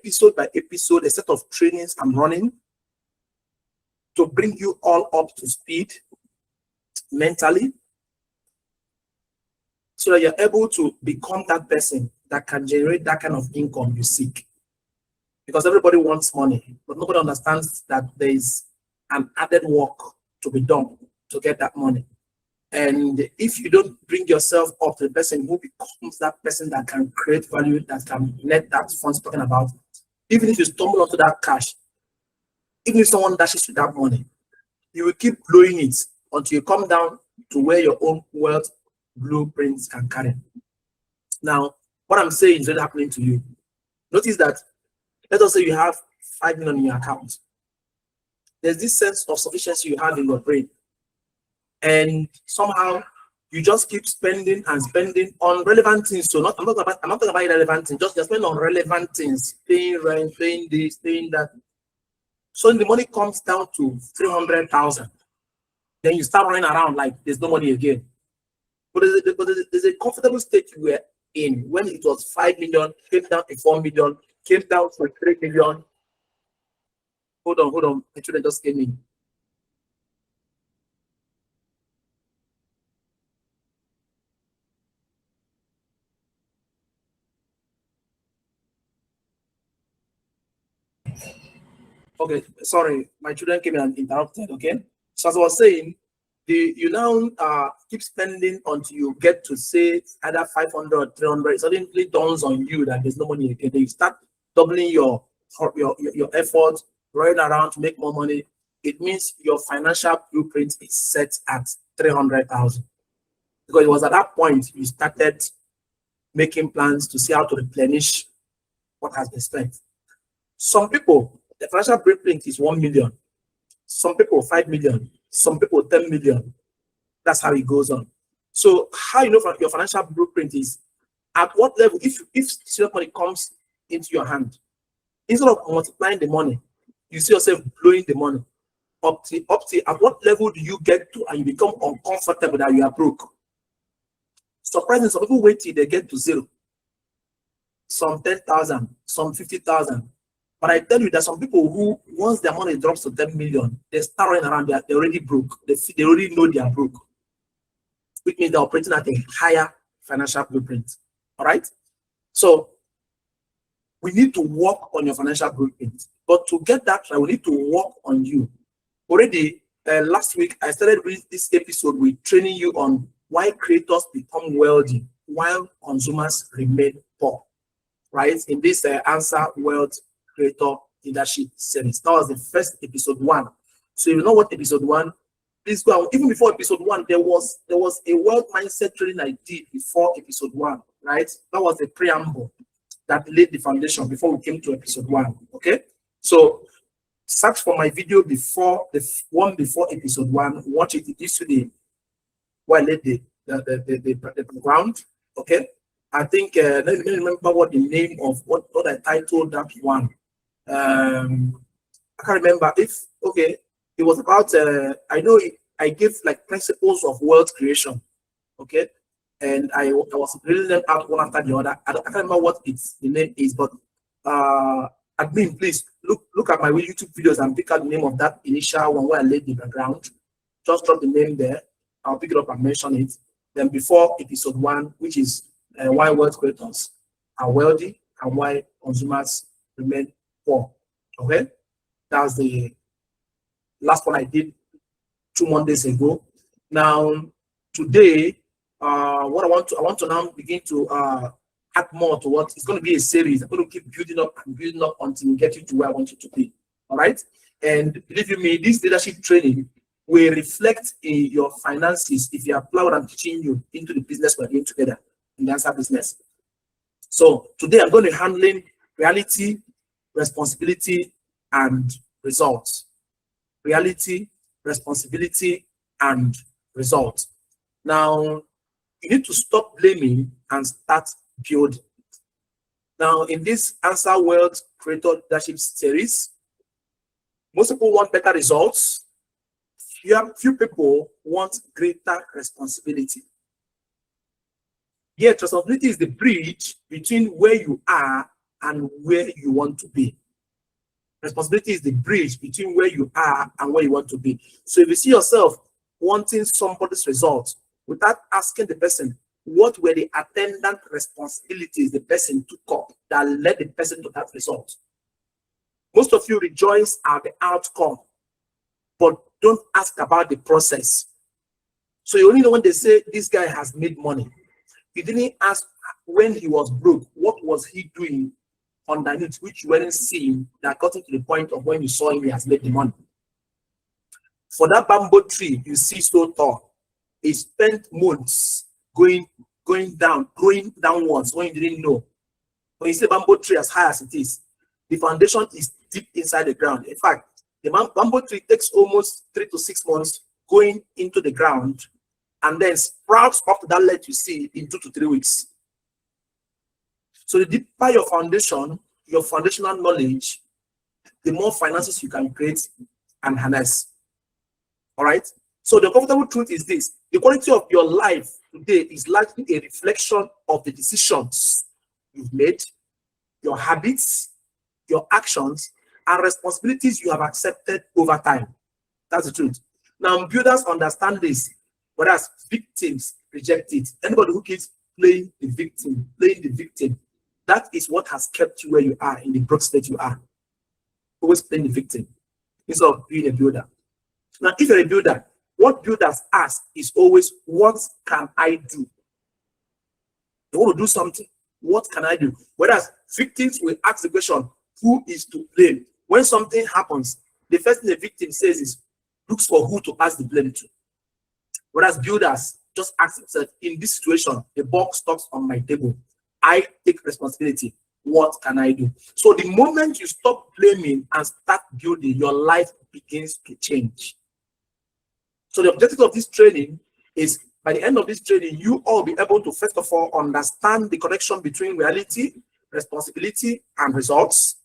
episode by episode, a set of trainings I'm running to bring you all up to speed mentally, so that you're able to become that person that can generate that kind of income you seek. Because everybody wants money, but nobody understands that there is an added work to be done to get that money. And if you don't bring yourself up to the person who becomes that person that can create value, that can net that funds talking about, even if you stumble onto that cash, even if someone dashes you that money, you will keep blowing it until you come down to where your own wealth blueprints can carry. Now, what I'm saying is really happening to you. Notice that, let us say you have 5 million in your account. There's this sense of sufficiency you have in your brain. And somehow you just keep spending and spending on relevant things. So I'm not talking about irrelevant things, just spend on relevant things, paying rent, paying this, paying that. So the money comes down to 300,000. Then you start running around like there's no money again. But there's a comfortable state you were in when it was 5 million, came down to 4 million, came down to 3 million. Hold on. My children just came in. Okay, sorry, my children came in and interrupted. Okay, so as I was saying, you now keep spending until you get to say either 500 or 300. It suddenly dawns on you that there's no money again. Then you start doubling your effort, running around to make more money. It means your financial blueprint is set at 300,000, because it was at that point you started making plans to see how to replenish what has been spent. Some people, the financial blueprint is 1 million. Some people 5 million. Some people 10 million. That's how it goes on. So how you know your financial blueprint is at what level, if serious money comes into your hand, instead of multiplying the money, you see yourself blowing the money up to at what level do you get to and you become uncomfortable that you are broke. Surprisingly, some people wait till they get to zero. Some 10,000, some 50,000. But I tell you that some people who, once their money drops to 10 million, they start running around, they're already broke. They already know they are broke, which means they're operating at a higher financial blueprint. All right? So we need to work on your financial blueprint. But to get that right, we need to work on you. Already, last week, I started with this episode with training you on why creators become wealthy while consumers remain poor. Right? In this Answer Wealth Creator Leadership Series. That was the first episode 1. So if you know what episode 1, please go out. Even before episode 1, there was a wealth mindset training I did before episode 1, right? That was the preamble that laid the foundation before we came to episode 1. Okay, so search for my video before the one before episode 1. Watch it. It is today where I laid the ground. Okay, I think let me remember what the name of what I titled that one. I can't remember it was about I know I gave like principles of wealth creation, okay, and I was reading them out one after the other. I can't remember what the name is, but admin, please look at my YouTube videos and pick out the name of that initial one where I laid the background. Just drop the name there. I'll pick it up and mention it. Then before episode 1, which is why wealth creators are wealthy and why consumers remain poor. Okay, that's the last one I did 2 Mondays ago. Now today, what I want to now begin to add more to what it's going to be a series. I'm going to keep building up until we get you to where I want you to be. All right, and believe you me, this leadership training will reflect in your finances if you apply what I'm teaching you into the business we're doing together in the Answer business. So today I'm going to be handling reality, responsibility, and results. Reality, responsibility, and results. Now, you need to stop blaming and start building. Now, in this Answer Wealth Creator Leadership Series, most people want better results. Few people want greater responsibility. Yet, responsibility is the bridge between where you are and where you want to be. Responsibility is the bridge between where you are and where you want to be. So if you see yourself wanting somebody's results without asking the person, what were the attendant responsibilities the person took up that led the person to that result? Most of you rejoice at the outcome, but don't ask about the process. So you only know when they say this guy has made money. You didn't ask when he was broke, what was he doing underneath, which you weren't seeing, that got him to the point of when you saw him, he has made the money. For that bamboo tree you see so tall, he spent months going down, growing downwards when you didn't know. When you see bamboo tree as high as it is, the foundation is deep inside the ground. In fact, the bamboo tree takes almost 3 to 6 months going into the ground and then sprouts up to that level you see in 2 to 3 weeks. So the deeper your foundation, your foundational knowledge, the more finances you can create and harness. All right. So the comfortable truth is this: the quality of your life today is largely a reflection of the decisions you've made, your habits, your actions, and responsibilities you have accepted over time. That's the truth. Now, builders understand this, whereas victims reject it. Anybody who keeps playing the victim, that is what has kept you where you are, in the broke state you are. Always playing the victim instead of being a builder. Now, if you're a builder, what builders ask is always, what can I do? They want to do something. What can I do? Whereas victims will ask the question, who is to blame? When something happens, the first thing the victim says is, looks for who to pass the blame to. Whereas builders just ask themselves, in this situation, the box stops on my table. I take responsibility. What can I do? So the moment you stop blaming and start building, your life begins to change. So the objective of this training is, by the end of this training, you all be able to, first of all, understand the connection between reality, responsibility, and results.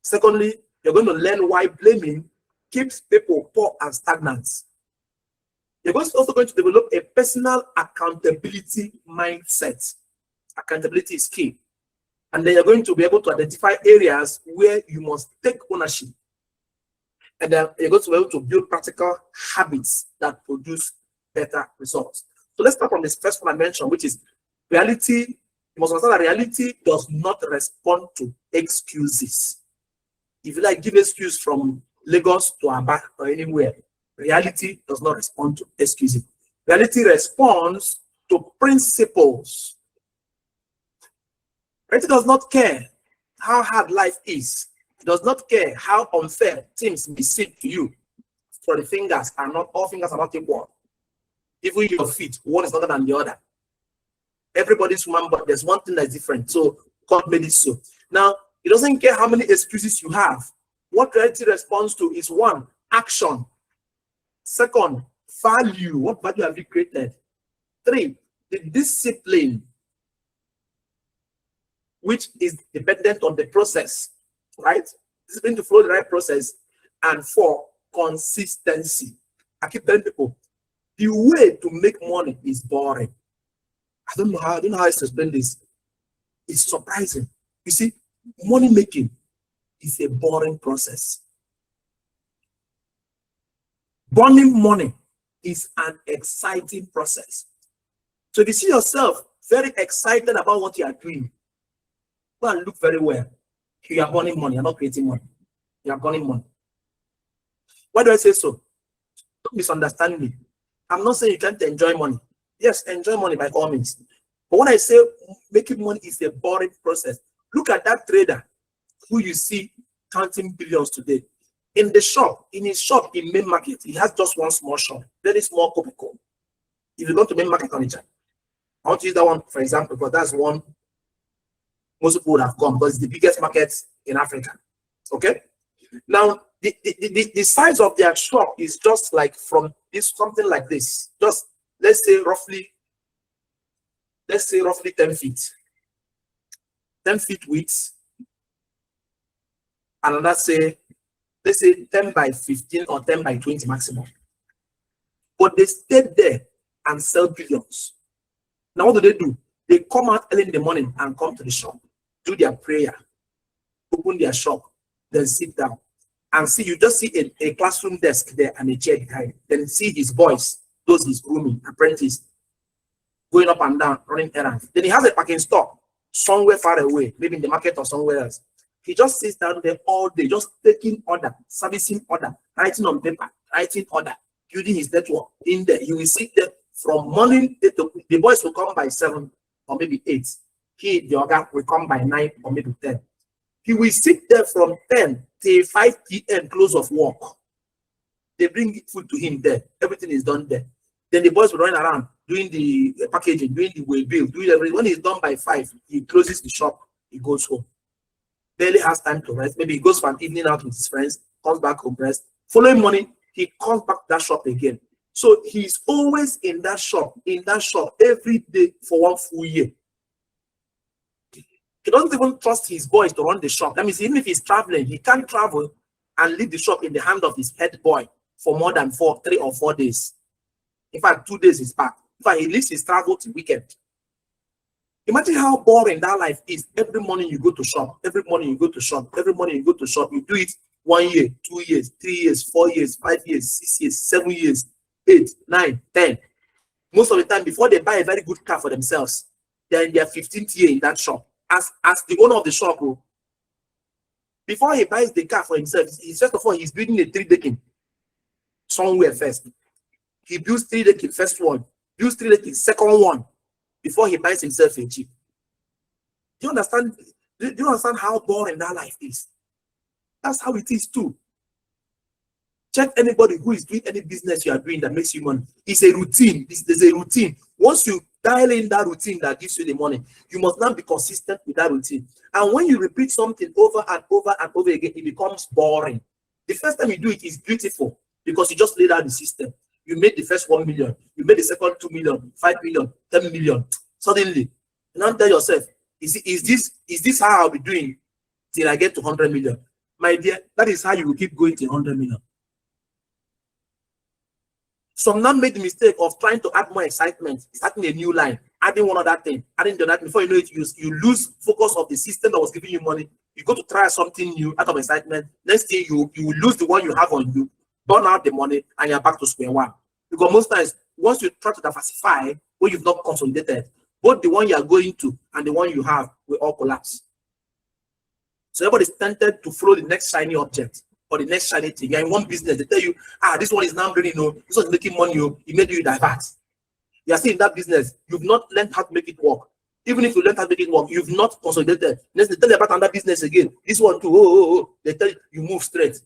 Secondly, you're going to learn why blaming keeps people poor and stagnant. You're also going to develop a personal accountability mindset. Accountability is key. And then you're going to be able to identify areas where you must take ownership. And then you're going to be able to build practical habits that produce better results. So let's start from this first one I mentioned, which is reality. You must understand that reality does not respond to excuses. If you like, give excuse from Lagos to Aba or anywhere, reality does not respond to excuses. Reality responds to principles. Reality does not care how hard life is. It does not care how unfair things may seem to you. So the fingers are not, all fingers are not equal. Even your feet, one is other than the other. Everybody's human, but there's one thing that's different. So God made it so. Now, it doesn't care how many excuses you have. What reality responds to is, one, action. Second, value. What value have you created? Three, the discipline, which is dependent on the process, right? Discipline to follow the right process. And four, consistency. I keep telling people, the way to make money is boring. I don't know how to explain this. It's surprising. You see, money making is a boring process. Burning money is an exciting process. So if you see yourself very excited about what you are doing, go and look very well. You are burning money, you're not creating money. You are burning money. Why do I say so? Don't misunderstand me. I'm not saying you can't enjoy money. Yes, enjoy money by all means. But when I say making money is a boring process, look at that trader who you see counting billions today. In the shop, in his shop in main market, he has just one small shop, very small Copico. If you go to main market on I want to use that one for example, because that's one most people would have gone because it's the biggest market in Africa. Okay? Now, the size of their shop is just like from this, something like this. Just let's say roughly 10 feet. 10 feet width. And let's say 10 by 15 or 10 by 20 maximum. But they stayed there and sell billions. Now what do? They come out early in the morning and come to the shop, do their prayer, open their shop, then sit down and see, you just see a classroom desk there and a chair behind. Then see his boys, those his grooming apprentice, going up and down, running errands. Then he has a parking stop somewhere far away, maybe in the market or somewhere else. He just sits down there all day, just taking order, servicing order, writing on paper, writing order, building his network in there. You will sit there from morning, the boys will come by 7 or maybe 8. He, the other, will come by 9 or maybe 10. He will sit there from 10 till 5 p.m. close of work. They bring food to him there. Everything is done there. Then the boys will run around doing the packaging, doing the way bill, doing everything. When he's done by 5, he closes the shop, he goes home. Barely has time to rest. Maybe he goes for an evening out with his friends, comes back home, rest. Following morning, he comes back to that shop again. So he's always in that shop every day for 1 full year. He doesn't even trust his boys to run the shop. That means even if he's traveling, he can't travel and leave the shop in the hand of his head boy for more than 3 or 4 days. In fact, 2 days is back. In fact, he leaves his travel to weekend. Imagine how boring that life is. Every morning you go to shop. Every morning you go to shop. Every morning you go to shop. You do it 1 year, 2 years, 3 years, 4 years, 5 years, 6 years, 7 years, 8, 9, 10. Most of the time, before they buy a very good car for themselves, they're in their 15th year in that shop. As the owner of the shop, before he buys the car for himself, he's first of all, he's building a 3-decking somewhere first. He builds 3-decking first one, builds 3-decking second one, before he buys himself a Jeep. Do you understand? Do you understand how boring that life is? That's how it is too. Check anybody who is doing any business you are doing that makes you money. It's a routine. There's a routine. Once you dial in that routine that gives you the money, you must not be consistent with that routine. And when you repeat something over and over and over again, it becomes boring. The first time you do it is beautiful because you just laid out the system. You made the first 1 million, you made the second 2 million, 5 million, 10 million. Suddenly, you now tell yourself, is this how I'll be doing till I get to 100 million? My dear, that is how you will keep going to 100 million. Some now made the mistake of trying to add more excitement, starting a new line, adding one other thing, adding the other thing. Before you know it, you lose focus of the system that was giving you money. You go to try something new out of excitement. Next thing you will lose the one you have on you, burn out the money, and you're back to square one. Because most times, once you try to diversify, when you've not consolidated, both the one you are going to and the one you have will all collapse. So everybody's tempted to follow the next shiny object or the next shiny thing. You're in one business, they tell you, this one is now bringing, this one is making money, it made you divert. You are still in that business, you've not learned how to make it work. Even if you learn how to make it work, you've not consolidated. Next, they tell you about another business again. This one too, they tell you move straight.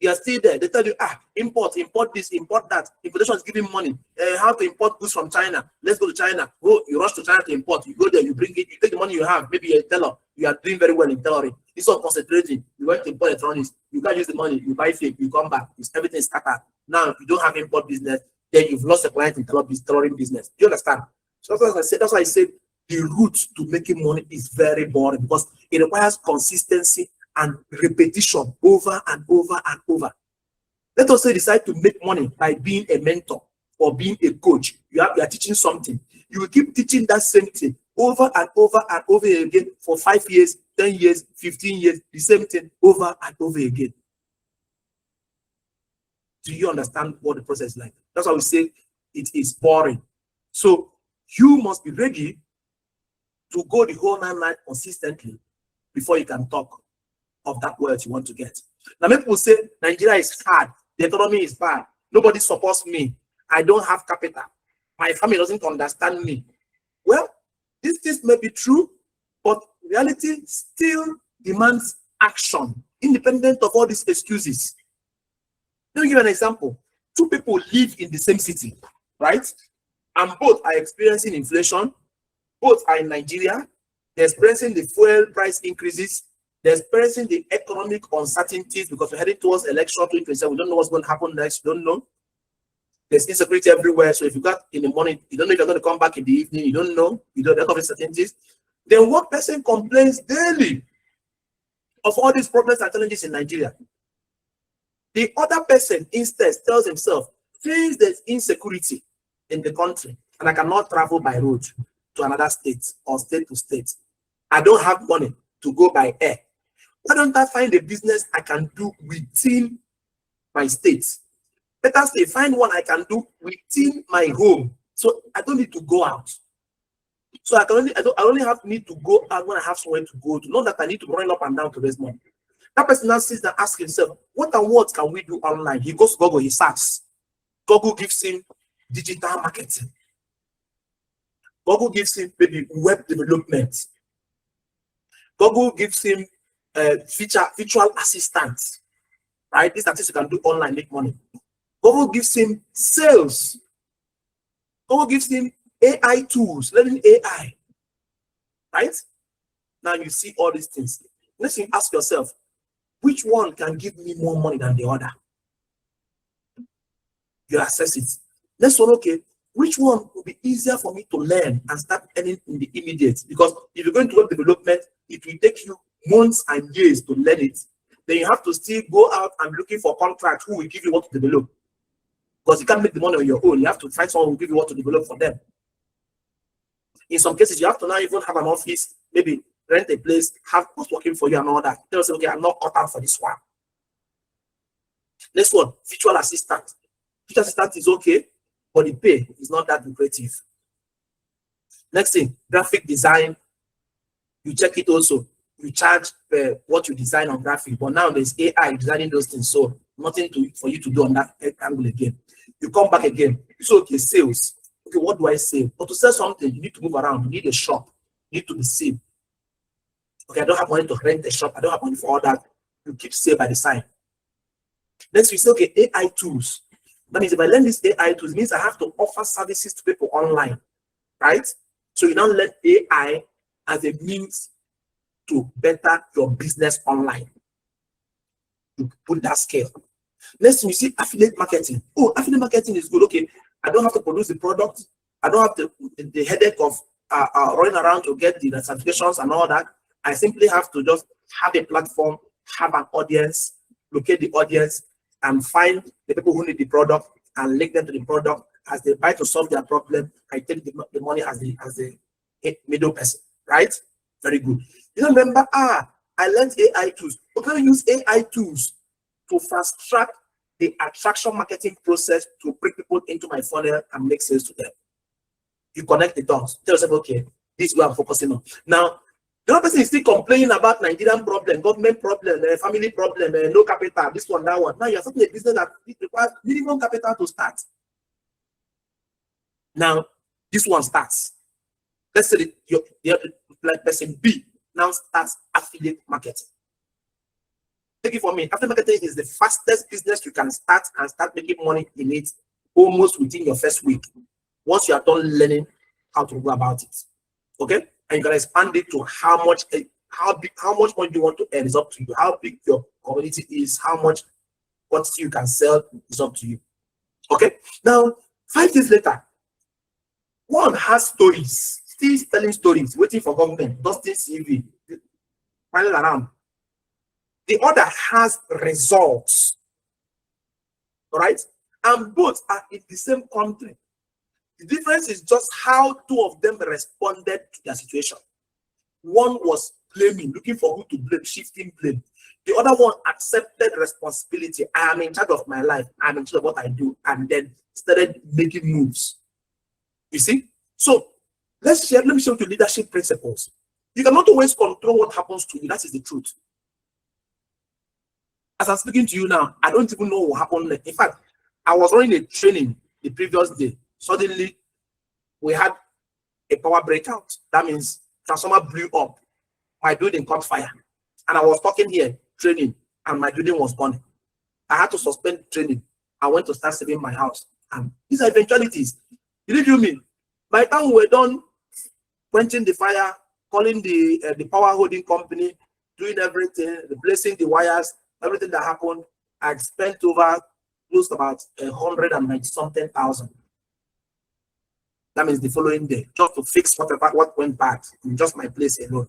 You are still there. They tell you, import this, import that. Importation is giving money. How to import goods from China. Let's go to China. Go, you rush to China to import. You go there, you bring it, you take the money you have. Maybe you're a teller. You are doing very well in tailoring. This one concentrating. You went to import electronics. You can't use the money. You buy fake. You come back. Everything is scattered. Now you don't have import business. Then you've lost a client in tailoring business. Do you understand? So that's why I said the route to making money is very boring because it requires consistency and repetition over and over and over. Let us say decide to make money by being a mentor or being a coach. You are teaching something. You will keep teaching that same thing over and over and over again for 5 years, 10 years, 15 years, the same thing over and over again. Do you understand what the process is like? That's why we say it is boring. So you must be ready to go the whole 9 nights consistently before you can talk of that wealth you want to get. Now, many people say Nigeria is hard, the economy is bad, nobody supports me, I don't have capital, my family doesn't understand me. Well, this may be true, but reality still demands action, independent of all these excuses. Let me give you an example. 2 people live in the same city, right? And both are experiencing inflation, both are in Nigeria, they're experiencing the fuel price increases, they're experiencing the economic uncertainties because we're heading towards election 2027. We don't know what's going to happen next. You don't know. There's insecurity everywhere. So if you got in the morning, you don't know if you're going to come back in the evening. You don't know. You don't have uncertainties. Then one person complains daily of all these problems and challenges in Nigeria. The other person instead tells himself, since there's insecurity in the country and I cannot travel by road to another state or state to state, I don't have money to go by air Why don't I find a business I can do within my state? Better say, find one I can do within my home. So I don't need to go out. So I only have need to go out when I have somewhere to go to. Not that I need to run up and down to raise money. That person now sits and asks himself, what and what can we do online? He goes to Google, he searches. Google gives him digital marketing. Google gives him maybe web development. Google gives him virtual assistant. Right? These are things you can do online, make money. Google gives him sales. Google gives him AI tools, learning AI. Right? Now you see all these things. Next thing, ask yourself, which one can give me more money than the other? You assess it. Next one, okay, which one will be easier for me to learn and start earning in the immediate? Because if you're going to web development, it will take you months and years to learn it. Then you have to still go out and looking for contracts who will give you what to develop. Because you can't make the money on your own. You have to find someone who will give you what to develop for them. In some cases, you have to now even have an office, maybe rent a place, have who's working for you and all that. They'll say, okay, I'm not cut out for this one. Next one, virtual assistant. Virtual assistant is okay, but the pay is not that lucrative. Next thing, graphic design. You check it also. You charge what you design on graphic, but now there's AI designing those things, so nothing for you to do on that angle again. You come back again. So okay, sales. Okay, what do I sell? But to sell something, you need to move around. You need a shop. You need to be seen. Okay, I don't have money to rent a shop. I don't have money for all that. You keep sale by the side. Next, we say, okay, AI tools. That means if I learn these AI tools, it means I have to offer services to people online, right? So you now learn AI as a means to better your business online. You put that scale. Next, we see affiliate marketing. Oh, affiliate marketing is good. Okay, I don't have to produce the product. I don't have the headache of running around to get the certifications and all that. I simply have to just have a platform, have an audience, locate the audience, and find the people who need the product and link them to the product. As they buy to solve their problem, I take the money as the middle person, right? Very good. You don't remember, I learned AI tools. We're going to use AI tools to fast track the attraction marketing process to bring people into my funnel and make sales to them. You connect the dots. Tell yourself, okay, this is what I'm focusing on. Now, the other person is still complaining about Nigerian problem, government problem, family problem, no capital, this one, that one. Now you're starting a business that requires minimum capital to start. Now, this one starts. Let's say the other person B now starts affiliate marketing. Take it from me. Affiliate marketing is the fastest business you can start and start making money in it almost within your first week. Once you are done learning how to go about it. Okay? And you can expand it to how much money you want to earn is up to you. How big your community is, how much quantity you can sell is up to you. Okay? Now, 5 days later, one has stories, still telling stories, waiting for government, dusting CV, running around. The other has results. All right? And both are in the same country. The difference is just how 2 of them responded to their situation. One was blaming, looking for who to blame, shifting blame. The other one accepted responsibility. I am in charge of my life. I'm in charge of what I do. And then started making moves. You see? So let me show you leadership principles. You cannot always control what happens to you. That is the truth. As I'm speaking to you now, I don't even know what happened next. In fact, I was running a training the previous day. Suddenly, we had a power breakout. That means transformer blew up. My building caught fire. And I was talking here, training, and my building was burning. I had to suspend training. I went to start saving my house. And these are eventualities. Believe you me, by the time we were done quenching the fire, calling the power holding company, doing everything, replacing the wires, everything that happened, I spent over close to about 190-something thousand. That means the following day, just to fix what went bad in just my place alone.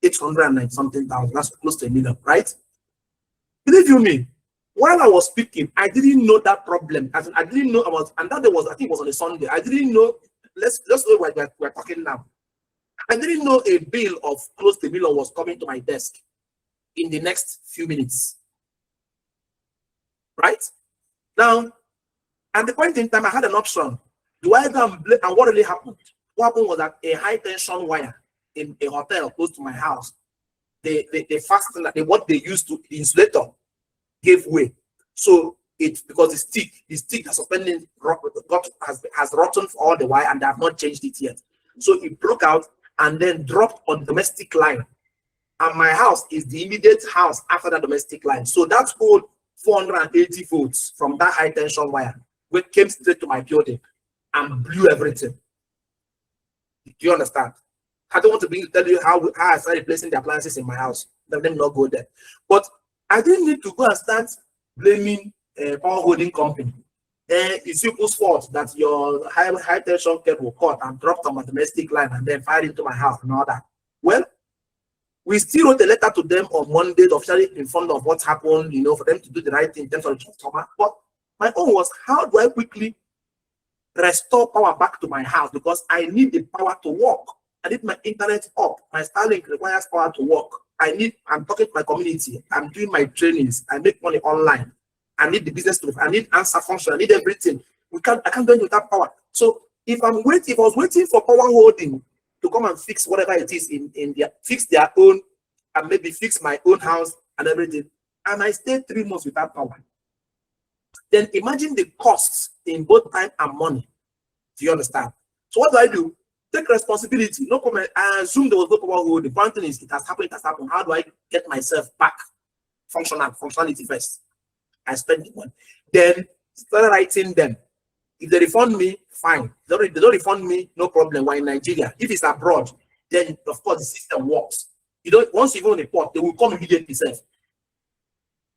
890-something thousand. That's close to $1 million, right? Believe you me, while I was speaking, I didn't know that problem. I didn't know about, and that day was, I think it was on a Sunday. I didn't know. Let's know what we're talking now. I didn't know a bill of close to $1 million was coming to my desk. in the next few minutes. Right? Now, at the point in time, I had an option. Do I go and what really happened? What happened was that a high tension wire in a hotel close to my house, the fastener, what they used to, the insulator gave way. So because the stick has suspended has rotten for all the wire, and they have not changed it yet. So it broke out and then dropped on the domestic line. And my house is the immediate house after that domestic line. So that whole 480 volts from that high tension wire came straight to my building and blew everything. Do you understand? I don't want to tell you how I started placing the appliances in my house. Let them not go there. But I didn't need to go and start blaming a power holding company. It's people's fault that your high tension cable caught and dropped on my domestic line and then fired into my house and all that. Well, we still wrote a letter to them on Monday to officially inform them of what happened, for them to do the right thing in terms of the transformer. But my own was, how do I quickly restore power back to my house? Because I need the power to work. I need my internet up. My Starlink requires power to work. I'm talking to my community. I'm doing my trainings. I make money online. I need the business to, I need answer function. I need everything. I can't do it without power. So if I was waiting for power holding to come and fix whatever it is fix their own, and maybe fix my own house and everything, and I stayed 3 months without power, then imagine the costs in both time and money. Do you understand? So what do? Take responsibility. No comment. I assume there was no power holding. The point is, it has happened. How do I get myself back functionality first? I spend the money. Then start writing them. If they refund me, fine. If they don't refund me, no problem. We're in Nigeria. If it's abroad, then of course the system works. Once you go on the port, they will come immediately.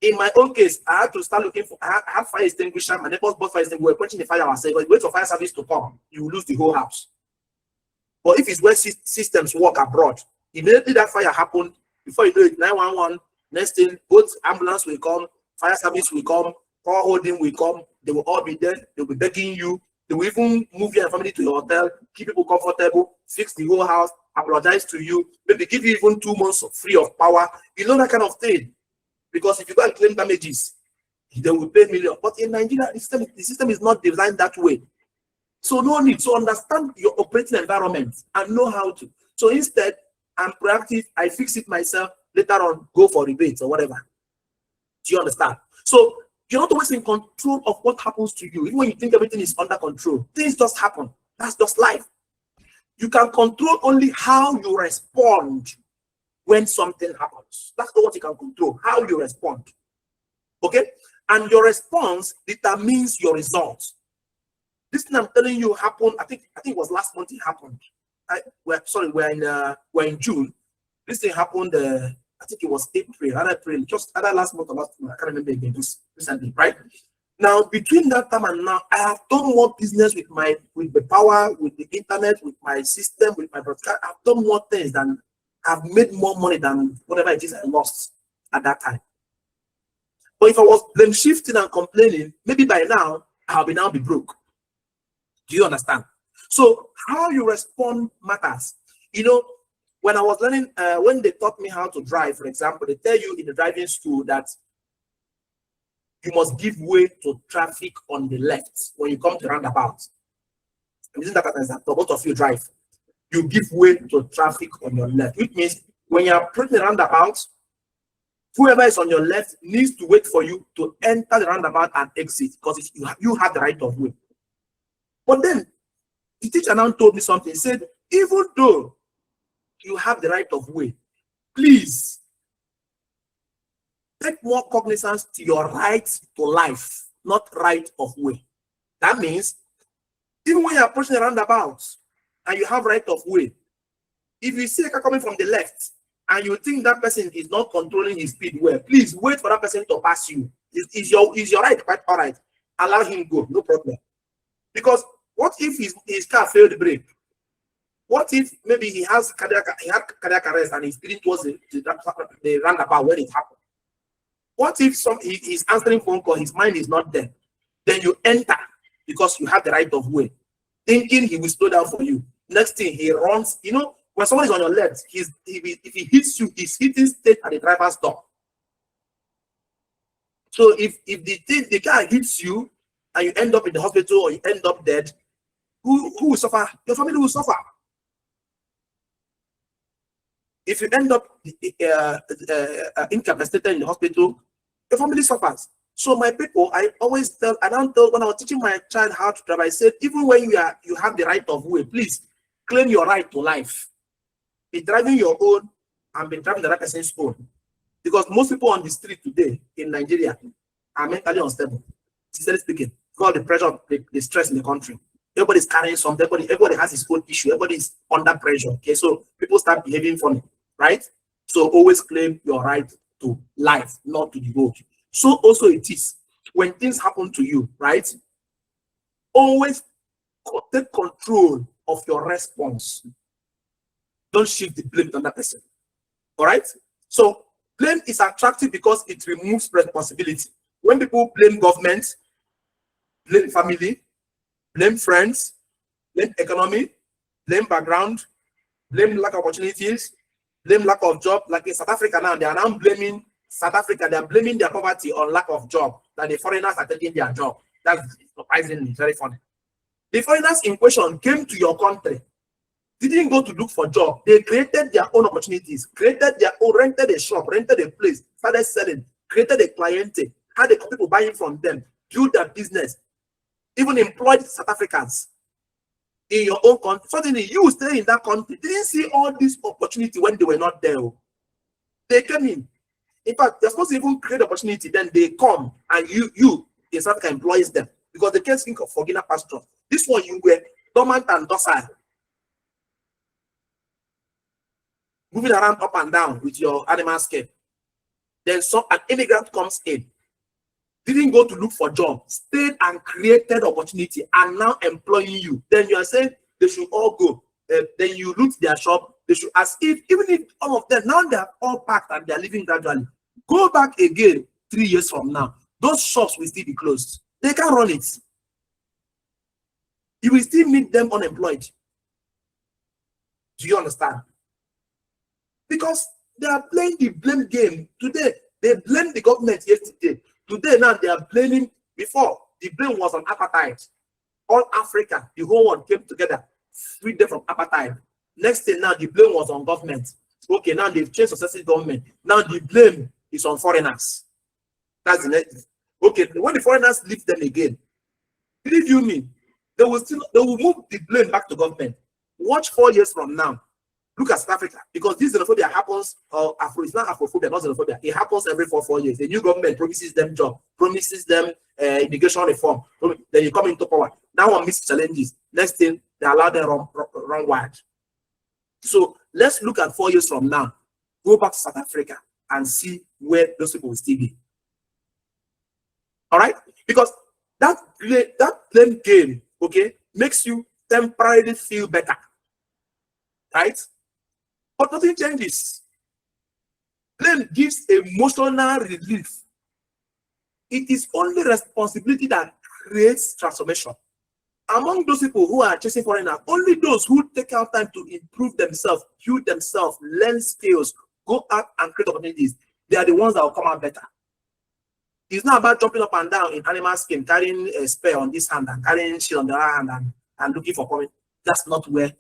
In my own case, I had to start looking for. I had fire extinguisher. My neighbors bought fire extinguisher. We were quenching the fire ourselves. Wait for fire service to come. You will lose the whole house. But if it's where systems work abroad, immediately that fire happened, before you know it, 911, next thing, both ambulance will come, fire service will come, power holding will come, they will all be there, they'll be begging you, they will even move your family to your hotel, keep people comfortable, fix the whole house, apologize to you, maybe give you even 2 months free of power, that kind of thing. Because if you go and claim damages, they will pay millions. But in Nigeria, the system is not designed that way. So no need to understand your operating environment and know how to. So instead, I'm proactive, I fix it myself, later on, go for rebates or whatever. Do you understand? So you're not always in control of what happens to you. Even when you think everything is under control, things just happen. That's just life. You can control only how you respond when something happens. That's not what you can control, how you respond. Okay? And your response determines your results. This thing I'm telling you happened, I think it was last month it happened. We're in June. This thing happened, I think it was April, just either last month or last month, I can't remember again, just recently, right? Now, between that time and now, I have done more business with the power, with the internet, with my system, with my broadcast. I've done more things than, I've made more money than whatever it is I lost at that time. But if I was blame shifting and complaining, maybe by now, I'll now be broke. Do you understand? So how you respond matters. When I was learning, when they taught me how to drive, for example, they tell you in the driving school that you must give way to traffic on the left when you come to roundabout. I'm using that as an example. Both of you drive. You give way to traffic on your left, which means when you're approaching the roundabout, whoever is on your left needs to wait for you to enter the roundabout and exit, because you have the right of way. But then the teacher now told me something. He said, even though you have the right of way, please take more cognizance to your right to life, not right of way. That means even when you're approaching the roundabout and you have right of way, if you see a car coming from the left and you think that person is not controlling his speed well, please wait for that person to pass you. Is your right quite all right? Allow him go, no problem. Because what if his car failed the brake? What if maybe he had cardiac arrest and he's speeding towards the roundabout when it happened? What if he's answering phone call, his mind is not there? Then you enter because you have the right of way, thinking he will slow down for you. Next thing, he runs. When someone is on your left, if he hits you, he's hitting straight at the driver's door. So if the car hits you and you end up in the hospital or you end up dead, who will suffer? Your family will suffer. If you end up incapacitated in the hospital, your family suffers. So my people, I always tell, I don't tell when I was teaching my child how to drive, I said, even when you have the right of way, please claim your right to life. Be driving your own and be driving the right person's own. Because most people on the street today in Nigeria are mentally unstable, sincerely speaking, because of the pressure of the stress in the country. Everybody's carrying something, everybody has his own issue, everybody's under pressure. Okay, so people start behaving funny, right? So always claim your right to life, not to the road. So also it is when things happen to you, right? Always take control of your response. Don't shift the blame to another person. All right? So blame is attractive because it removes responsibility. When people blame government, blame family, blame friends, blame economy, blame background, blame lack of opportunities, blame lack of job. Like in South Africa now, they are now blaming South Africa. They are blaming their poverty on lack of job, that the foreigners are taking their job. That's surprisingly very funny. The foreigners in question came to your country, didn't go to look for job. They created their own opportunities, created their own, rented a shop, rented a place, started selling, created a clientele, had the people buying from them, built their business, even employed South Africans in your own country. Suddenly, you stay in that country, didn't see all this opportunity when they were not there. They came in. In fact, they're supposed to even create opportunity, then they come and you in South Africa employs them because they can't think of forgiving pasture. This one, you were dormant and docile, moving around up and down with your animal scale. Then an immigrant comes in, didn't go to look for job, stayed and created opportunity, and now employing you. Then you are saying they should all go. Then you loot their shop. They should, as if, even if all of them, now they are all packed and they are living gradually. Go back again 3 years from now. Those shops will still be closed. They can't run it. You will still meet them unemployed. Do you understand? Because they are playing the blame game. Today, they blamed the government yesterday. Today, now they are blaming. Before, the blame was on apartheid. All Africa, the whole world came together, freed them from apartheid. Next thing, now the blame was on government. Okay, now they've changed successive government. Now the blame is on foreigners. That's the next. Okay, when the foreigners leave them again, believe you me, they will move the blame back to government. Watch 4 years from now. Look at South Africa, because this xenophobia happens, it's not Afrophobia, not xenophobia. It happens every 4 years. The new government promises them job, promises them immigration reform. Then you come into power. Now one meets challenges. Next thing, they allow them run wild. So let's look at 4 years from now. Go back to South Africa and see where those people will still be. All right? Because that blame game, okay, makes you temporarily feel better. Right? But nothing changes. Blame gives emotional relief. It is only responsibility that creates transformation. Among those people who are chasing foreigners, only those who take out time to improve themselves, build themselves, learn skills, go out and create opportunities, they are the ones that will come out better. It's not about jumping up and down in animal skin, carrying a spear on this hand and carrying shit on the other hand and looking for coming. That's not where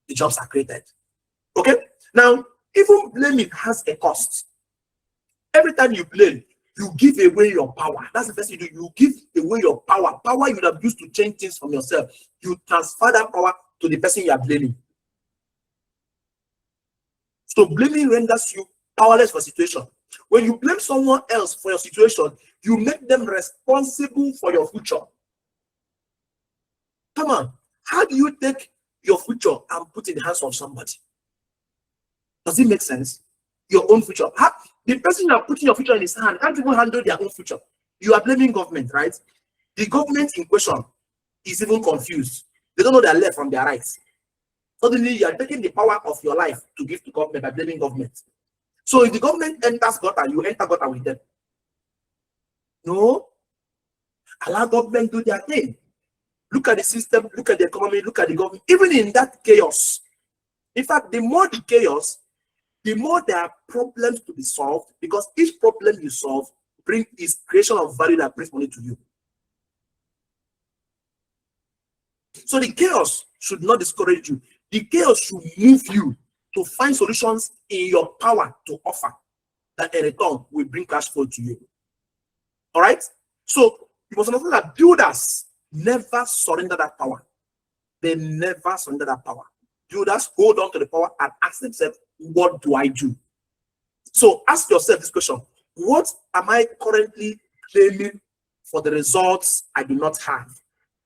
the jobs are created. Okay? Now, even blaming has a cost. Every time you blame, you give away your power. That's the first thing you do. You give away your power. Power you would have used to change things from yourself. You transfer that power to the person you are blaming. So blaming renders you powerless for a situation. When you blame someone else for your situation, you make them responsible for your future. Come on. How do you take your future and put it in the hands of somebody? Does it make sense? Your own future. The person you are putting your future in his hand can't even handle their own future. You are blaming government, right? The government in question is even confused. They don't know their left from their right. Suddenly, you are taking the power of your life to give to government by blaming government. So if the government enters gutter, you enter gutter with them. No. Allow government do their thing. Look at the system, look at the economy, look at the government. Even in that chaos. In fact, the more the chaos, the more there are problems to be solved, because each problem you solve bring is creation of value that brings money to you. So the chaos should not discourage you. The chaos should move you to find solutions in your power to offer that in return will bring cash flow to you. All right? So you must understand that builders never surrender that power. They never surrender that power. Builders hold on to the power and ask themselves, what do I do? So ask yourself this question: what am I currently claiming for the results I do not have?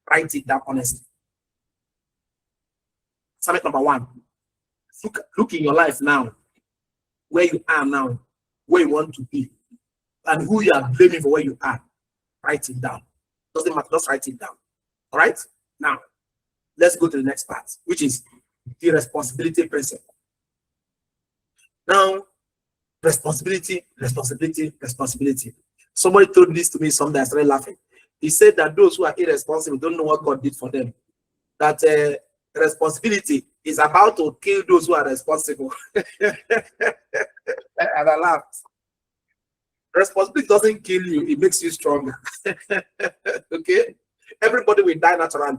Write it down honestly. Summit number one. Look in your life now, where you are now, where you want to be, and who you are blaming for where you are. Write it down. Doesn't matter, just write it down. All right? Now, let's go to the next part, which is the responsibility principle. Now, responsibility. Somebody told this to me someday. I started laughing. He said that those who are irresponsible don't know what God did for them. That responsibility is about to kill those who are responsible. And I laughed. Responsibility doesn't kill you, it makes you stronger. Okay? Everybody will die naturally.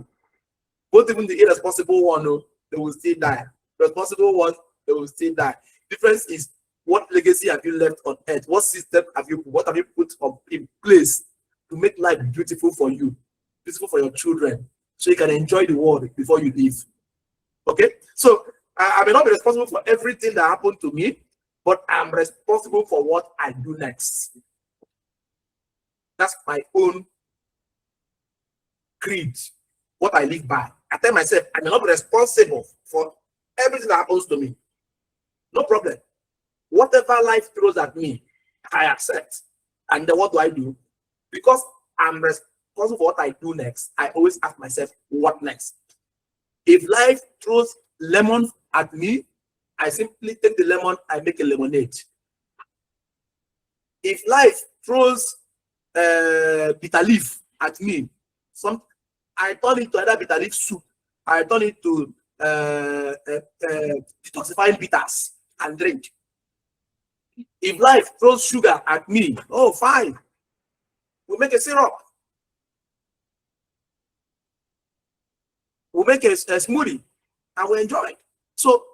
Both even the irresponsible one, they will still die. Responsible ones, they will still die. Difference is, what legacy have you left on earth? What system have you put up in place to make life beautiful for you, beautiful for your children, so you can enjoy the world before you leave? Okay? So I may not be responsible for everything that happened to me, but I'm responsible for what I do next. That's my own creed, what I live by. I tell myself, I may not be responsible for everything that happens to me. No problem. Whatever life throws at me, I accept. And then what do I do? Because I'm responsible for what I do next, I always ask myself, what next? If life throws lemon at me, I simply take the lemon, I make a lemonade. If life throws bitter leaf at me, I turn it to either bitter leaf soup, I turn it to detoxifying bitters and drink. If life throws sugar at me, oh, fine. We make a syrup. We make a smoothie and we enjoy it. So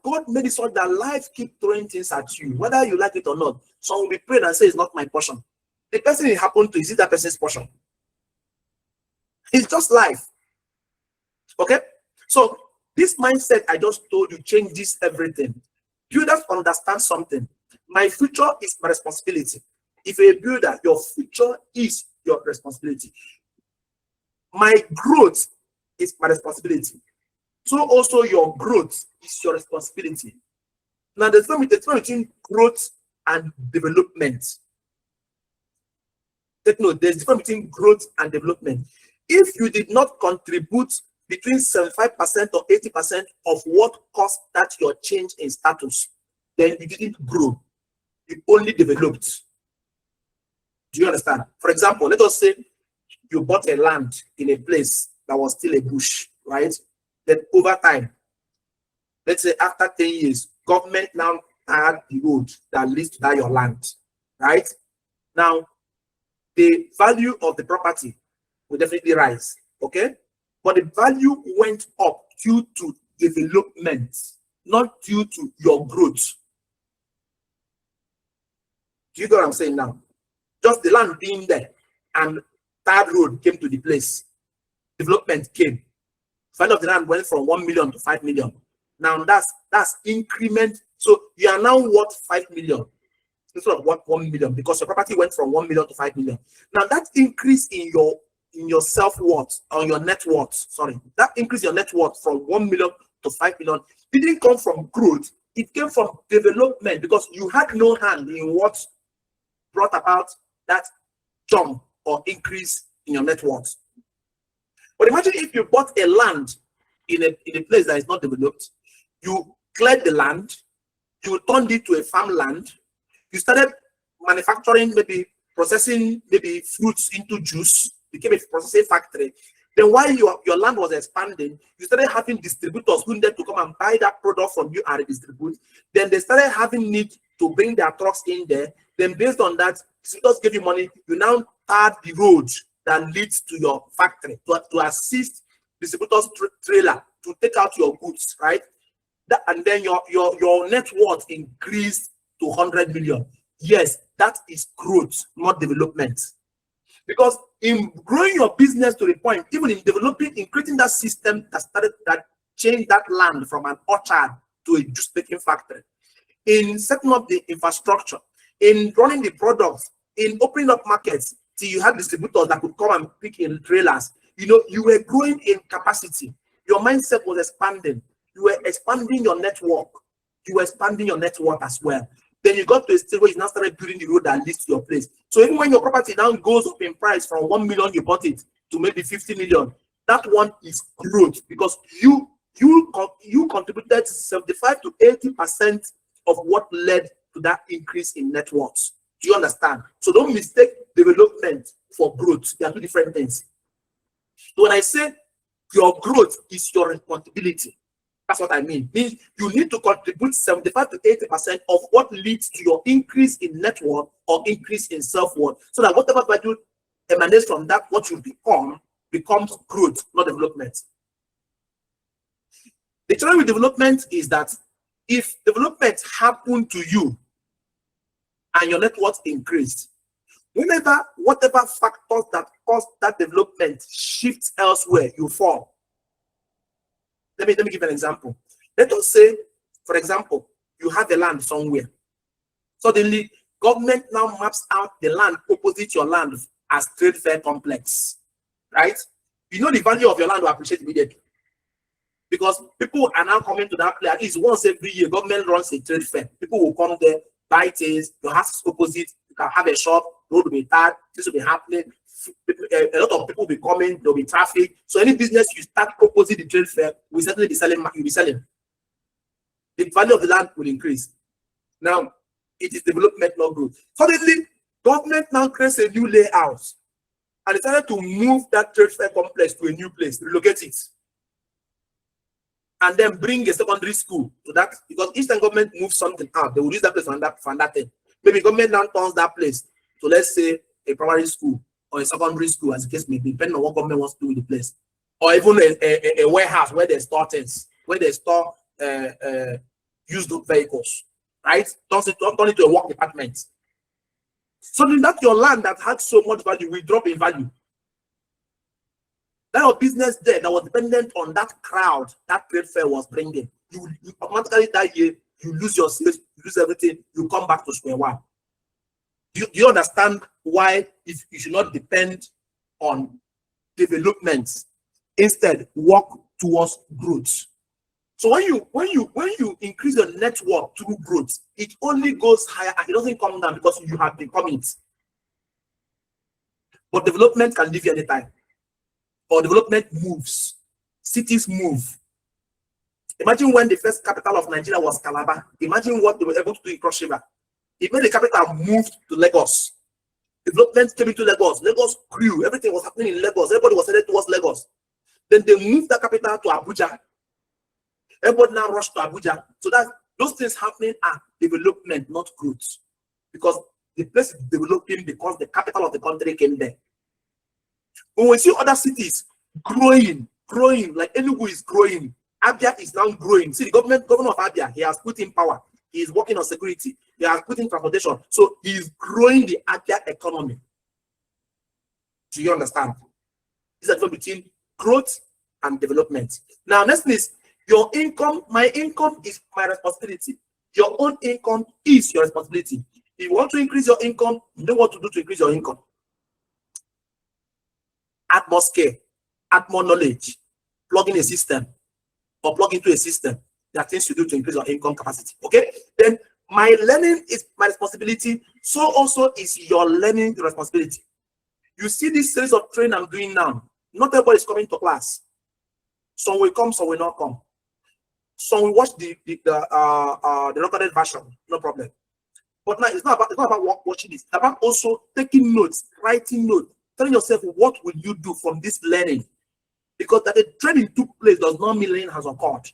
God made it so that life keep throwing things at you, whether you like it or not. Some will be praying and say it's not my portion. The person it happened to, is it that person's portion? It's just life. Okay? So this mindset I just told you changes everything. Builders understand something. My future is my responsibility. If you're a builder, your future is your responsibility. My growth is my responsibility. So also your growth is your responsibility. Now the difference between growth and development. Take note, there's a difference between growth and development. If you did not contribute between 75% or 80% of what caused that your change in status, then you didn't grow. You only developed. Do you understand? For example, let us say you bought a land in a place that was still a bush, right? Then over time, let's say after 10 years, government now had the road that leads to that your land, right? Now, the value of the property will definitely rise, okay? But the value went up due to development, not due to your growth. Do you get what I'm saying now? Just the land being there and third road came to the place. Development came. Value of the land went from 1 million to 5 million. Now that's increment. So you are now worth 5 million instead of what 1 million, because your property went from 1 million to 5 million. Now that increase in your self-worth, or your net worth, sorry, that increase your net worth from 1 million to 5 million didn't come from growth, it came from development, because you had no hand in what brought about that jump or increase in your net worth. But imagine if you bought a land in a place that is not developed, you cleared the land, you turned it to a farmland, you started manufacturing, maybe processing maybe fruits into juice, became a processing factory. Then while your land was expanding, you started having distributors who needed to come and buy that product from you and redistribute. Then they started having need to bring their trucks in there. Then based on that, distributors give you money. You now add the road that leads to your factory to assist distributors trailer to take out your goods, right? And then your net worth increased to 100 million. Yes, that is growth, not development. Because in growing your business to the point, even in developing, in creating that system that changed that land from an orchard to a juice making factory, in setting up the infrastructure, in running the products, in opening up markets, till you had distributors that could come and pick in trailers. You were growing in capacity. Your mindset was expanding. You were expanding your network. You were expanding your network as well. Then you got to a stage where you now started building the road that leads to your place. So even when your property now goes up in price from 1 million you bought it to maybe 50 million, that one is growth, because you contributed 75 to 80% of what led to that increase in net worth. Do you understand? So don't mistake development for growth. They are two different things. So when I say your growth is your responsibility, that's what I mean. Means you need to contribute 75 to 80% of what leads to your increase in net worth or increase in self-worth, so that whatever value emanates from that, what you become, becomes growth, not development. The challenge with development is that if development happened to you and your net worth increased, whatever factors that cause that development shifts elsewhere, you fall. Let me give an example. Let us say, for example, you have a land somewhere. Suddenly, government now maps out the land opposite your land as trade fair complex, right? You know the value of your land will appreciate immediately, because people are now coming to that place. At least once every year, government runs a trade fair. People will come there, buy things. Your house is opposite. You can have a shop. Road will be tight. This will be happening. A lot of people will be coming. There will be traffic. So any business you start opposite the trade fair will certainly be selling. You'll be selling. The value of the land will increase. Now, it is development, not growth. Suddenly, government now creates a new layout and decided to move that trade fair complex to a new place, relocate it, and then bring a secondary school to that, because each time government moves something out, they will use that place for that thing. Maybe government now turns that place to, let's say, a primary school or a secondary school, as the case may be, depending on what government wants to do with the place. Or even a warehouse where they store things, where they store used vehicles, right? Turn it to a work department. So then that your land that had so much value will drop in value. That your business there that was dependent on that crowd that trade fair was bringing, you automatically that year, you lose your sales, you lose everything, you come back to square one. Do you understand why if you should not depend on development, instead work towards growth? So when you increase your network through growth, it only goes higher and it doesn't come down because you have become it. But development can leave you anytime. Or development moves. Cities move. Imagine when the first capital of Nigeria was Calabar. Imagine what they were able to do in Cross River. It made the capital move to Lagos. Development came into Lagos. Lagos grew. Everything was happening in Lagos. Everybody was headed towards Lagos. Then they moved the capital to Abuja. Everybody now rushed to Abuja. So that those things happening are development, not growth. Because the place is developing because the capital of the country came there. When we see other cities growing, like Enugu is growing, Abia is now growing. See, the governor of Abia, he has put in power. He is working on security. He has put in transportation. So he is growing the Abia economy. Do you understand? This is the difference between growth and development. Now, next is your income. My income is my responsibility. Your own income is your responsibility. If you want to increase your income, you know what to do to increase your income. Add more scale, add more knowledge, plug in a system, or plug into a system. There are things you do to increase your income capacity. Okay? Then my learning is my responsibility. So also is your learning responsibility. You see this series of training I'm doing now. Not everybody is coming to class. Some will come, some will not come. Some will watch the recorded version, no problem. But now it's not about watching this. It's about also taking notes, writing notes, telling yourself what will you do from this learning. Because that the training took place does not mean learning has occurred.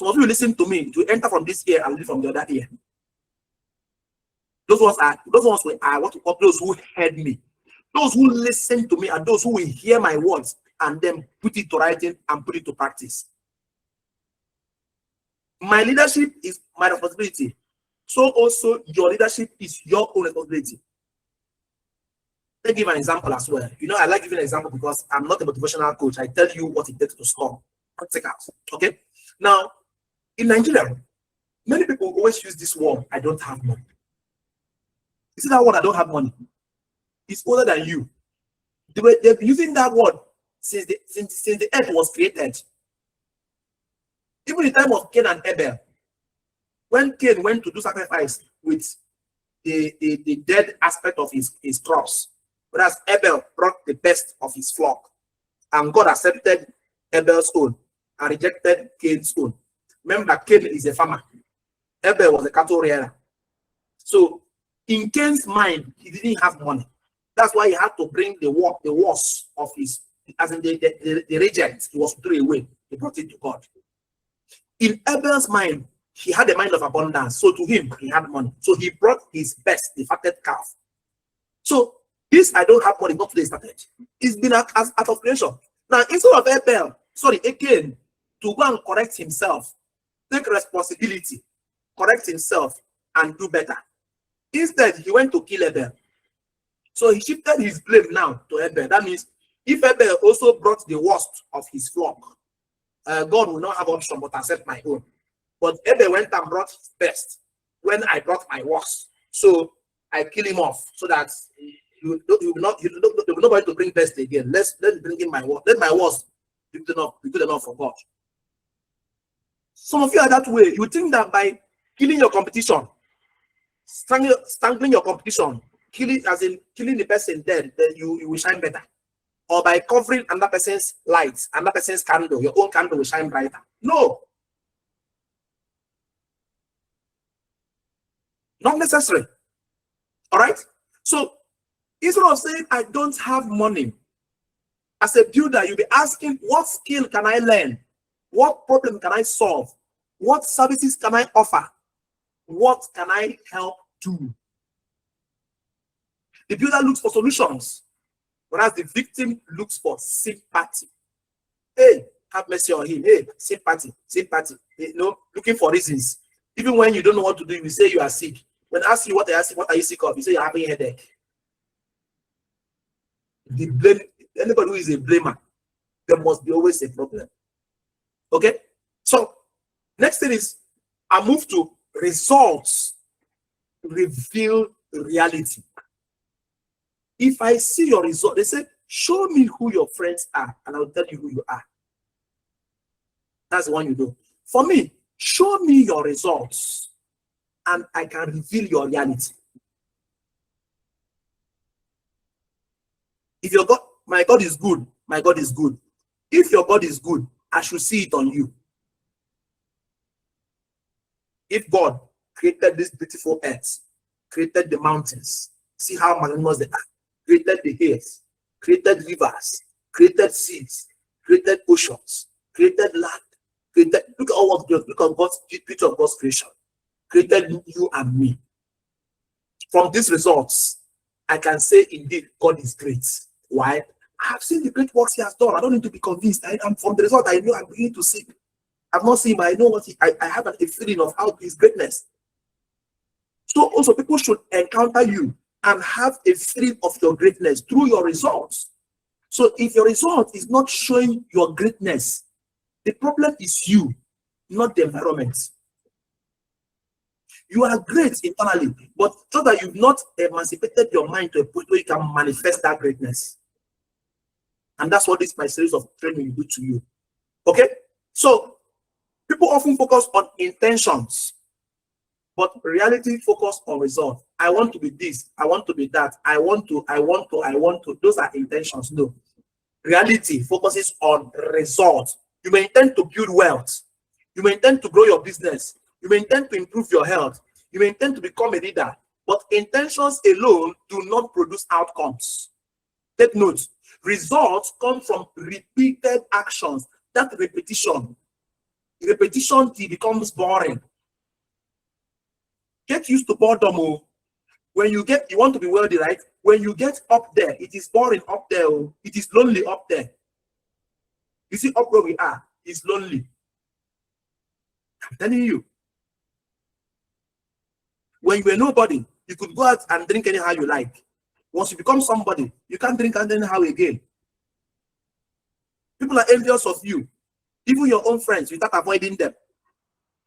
Some of you listen to me, to enter from this ear and leave from the other ear. Those ones are what you call those who heard me. Those who listen to me are those who will hear my words and then put it to writing and put it to practice. My leadership is my responsibility. So also your leadership is your own responsibility. Let me give an example as well. You know, I like giving an example because I'm not a motivational coach. I tell you what it takes to score. Okay. Now, in Nigeria, many people always use this word, I don't have money. You see that word, I don't have money? It's older than you. They've been using that word since the earth was created. Even in the time of Cain and Abel, when Cain went to do sacrifice with the dead aspect of his crops, whereas Abel brought the best of his flock, and God accepted Abel's own and rejected Cain's own. Remember, Cain is a farmer. Abel was a cattle rearer. So in Cain's mind, he didn't have money. That's why he had to bring the worst of his, as in the reject, he was thrown away. He brought it to God. In Abel's mind, he had a mind of abundance. So to him, he had money. So he brought his best, the fatted calf. So this I don't have money, not today started. It's been out of creation. Now, instead of Cain to go and correct himself, take responsibility, correct himself, and do better. Instead, he went to kill Abel. So he shifted his blame now to Abel. That means if Abel also brought the worst of his flock, God will not have option but accept my own. But Abel went and brought his best when I brought my worst. So I kill him off so that you will not nobody to bring best again. Let's bring in my worst. Let my worst be good enough for God. Some of you are that way. You think that by killing your competition, strangling your competition, killing the person dead, then you will shine better. Or by covering another person's lights, another person's candle, your own candle will shine brighter. No. Not necessary. All right? So, instead of saying, I don't have money, as a builder, you'll be asking, what skill can I learn? What problem can I solve? What services can I offer? What can I help do? The builder looks for solutions, whereas the victim looks for sympathy. Hey, have mercy on him. Hey, sympathy. You know, looking for reasons. Even when you don't know what to do, you say you are sick. When I ask you what are you sick of, you say you're having a headache. The blame, anybody who is a blamer, there must be always a problem. Okay? So, next thing is, I move to results reveal reality. If I see your result, they say, show me who your friends are, and I'll tell you who you are. That's the one you do. For me, show me your results, and I can reveal your reality. If your God, my God is good, my God is good. If your God is good, I should see it on you. If God created this beautiful earth, created the mountains, see how magnanimous they are, created the hills, created rivers, created seas, created oceans, created land, created, look at all what God, look at God's picture of God's creation, created you and me. From these results, I can say indeed God is great. Why? I have seen the great works he has done. I don't need to be convinced. I'm from the result, I know I'm beginning to see. I've not seen him, I know what I have a feeling of how his greatness. So also people should encounter you and have a feeling of your greatness through your results. So if your result is not showing your greatness, the problem is you, not the environment. You are great internally, but so that you've not emancipated your mind to a point where you can manifest that greatness. And that's what this my series of training will do to you. Okay? So people often focus on intentions, but reality focus on results. I want to be this, I want to be that, I want to. Those are intentions. No. Reality focuses on results. You may intend to build wealth. You may intend to grow your business. You may intend to improve your health. You may intend to become a leader. But intentions alone do not produce outcomes. Take note. Results come from repeated actions. That repetition repetition till it becomes boring. Get used to boredom. When you want to be wealthy, right? When you get up there, it is boring up there. It is lonely up there. You see, up where we are, it's lonely. I'm telling you. When you were nobody, you could go out and drink anyhow you like. Once you become somebody, you can't drink anyhow again. People are envious of you. Even your own friends, you start avoiding them.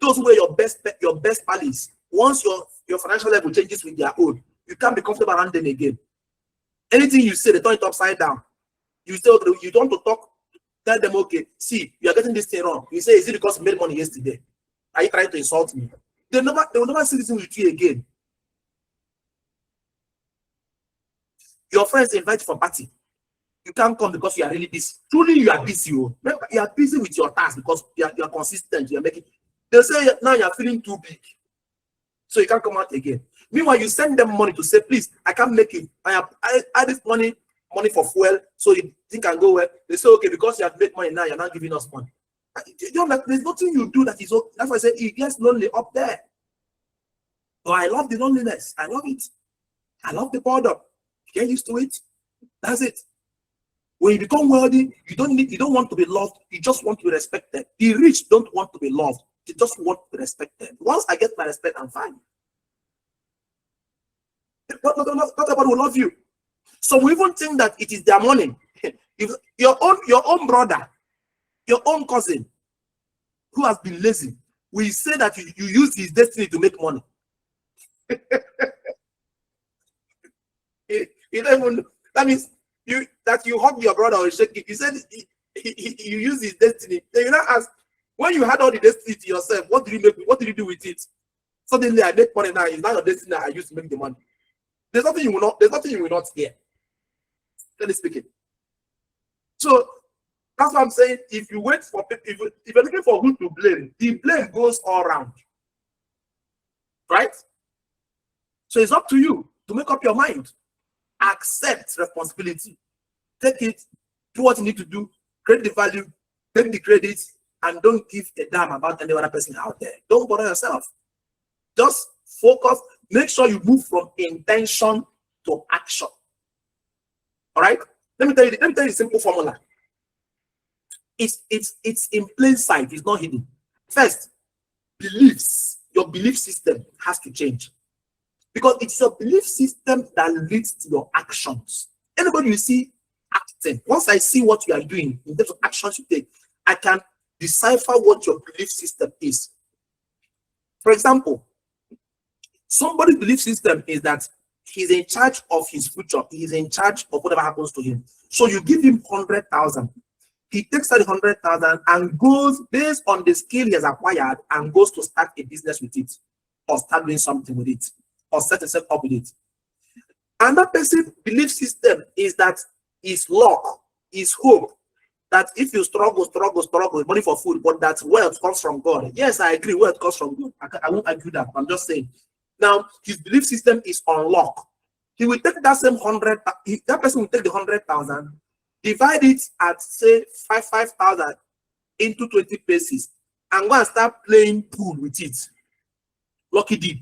Those who were your best pals, once your financial level changes with their own, you can't be comfortable around them again. Anything you say, they turn it upside down. You say, you don't want to talk, tell them, okay, see, you are getting this thing wrong. You say, is it because you made money yesterday? Are you trying to insult me? They will never see this thing with you again. Your friends invite you for party. You can't come because you are really busy. Truly, you are busy. Remember, you are busy with your task because you are consistent. You are making. They say now you are feeling too big, so you can't come out again. Meanwhile, you send them money to say, please, I can't make it. I add this money for fuel, so you think can go well. They say, okay, because you have made money now, you're not giving us money. You know, there's nothing you do that is okay. That's why I say it gets lonely up there. Oh, I love the loneliness. I love it. I love the boredom. Get used to it. That's it. When you become wealthy, you don't want to be loved. You just want to be respected. The rich don't want to be loved. They just want to be respected. Once I get my respect, I'm fine. Not everybody will love you. So we even think that it is their money. If your own brother, your own cousin, who has been lazy, will say that you use his destiny to make money. That means you hug your brother or shake it. You said you use his destiny. Then you now ask, when you had all the destiny to yourself, what did you do with it? Suddenly I make money now. It's not your destiny that I used to make the money. There's nothing you will not hear. Let me speak it. So that's what I'm saying. If you wait for people, if you're looking for who to blame, the blame goes all around. Right? So it's up to you to make up your mind. Accept responsibility. Take it, do what you need to do, create the value, take the credit, and don't give a damn about any other person out there. Don't bother yourself. Just focus. Make sure you move from intention to action. All right? Let me tell you the simple formula. It's in plain sight. It's not hidden. First, beliefs. Your belief system has to change. Because it's your belief system that leads to your actions. Anybody you see acting, once I see what you are doing in terms of actions you take, I can decipher what your belief system is. For example, somebody's belief system is that he's in charge of his future. He's in charge of whatever happens to him. So you give him 100,000. He takes that 100,000 and goes based on the skill he has acquired and goes to start a business with it or start doing something with it, or set himself up with it. Another person's belief system is that is luck, is hope, that if you struggle with money for food, but that wealth comes from God. Yes, I agree, wealth comes from God. I won't argue that. I'm just saying. Now, his belief system is on luck. He will take that same 100, that person will take the 100,000, divide it at, say, 5,000 into 20 places, and go and start playing pool with it. Lucky dip.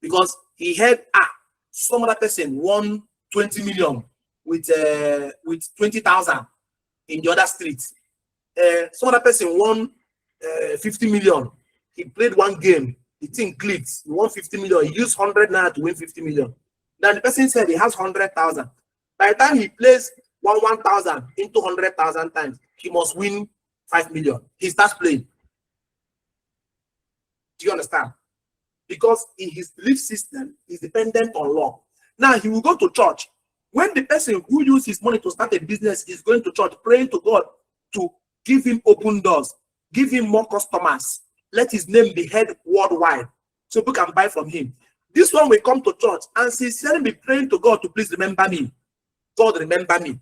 Because he had some other person won 20 million with 20,000 in the other street. Some other person won 50 million. He played one game. The thing clicked. He won 50 million. He used 100 naira to win 50 million. Then the person said he has 100,000. By the time he plays 1,000 into 100,000 times, he must win 5 million. He starts playing. Do you understand? Because in his belief system is dependent on law. Now he will go to church. When the person who used his money to start a business is going to church, praying to God to give him open doors, give him more customers, let his name be heard worldwide, so people can buy from him. This one will come to church and sincerely be praying to God to please remember me. God, remember me.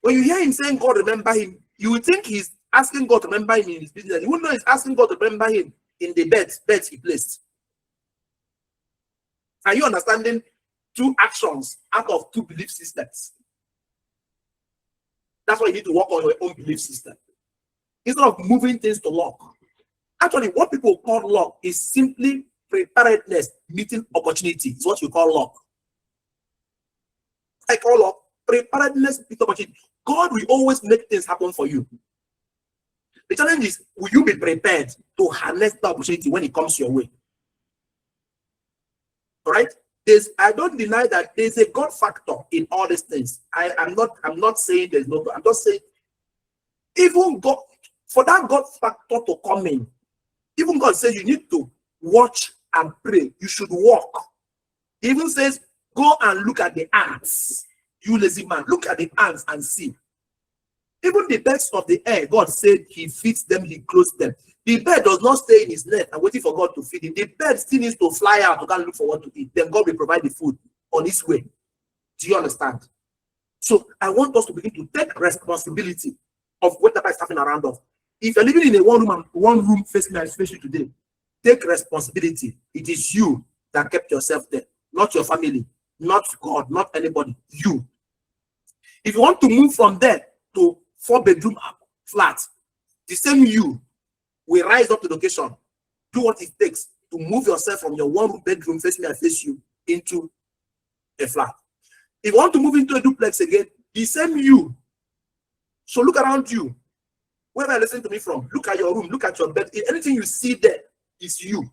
When you hear him saying God, remember him, you will think he's asking God to remember him in his business. You won't know he's asking God to remember him in the bets he placed. Are you understanding? Two actions out of two belief systems. That's why you need to work on your own belief system. Instead of moving things to luck, Actually, what people call luck is simply preparedness meeting opportunity. Is what you call luck. I call luck preparedness meeting opportunity. God will always make things happen for you. The challenge is, will you be prepared to harness the opportunity when it comes your way? All right. I don't deny that there's a God factor in all these things. I'm not saying there's no God. I'm just saying, even God, for that God factor to come in, even God says you need to watch and pray. You should walk. He even says, go and look at the ants. You lazy man, look at the ants and see. Even the birds of the air, God said he feeds them, he clothes them. The bird does not stay in his net and waiting for God to feed him. The bird still needs to fly out to go and look for what to eat. Then God will provide the food on his way. Do you understand? So I want us to begin to take responsibility of whatever is happening around us. If you're living in a one room facing my face today, take responsibility. It is you that kept yourself there, not your family, not God, not anybody. You. If you want to move from there to 4-bedroom flat, the same you will rise up to the occasion, do what it takes to move yourself from your 1-bedroom facing and face you into a flat. If you want to move into a duplex again, the same you. So look around you. Wherever you listen to me from, look at your room, look at your bed. Anything you see there is you.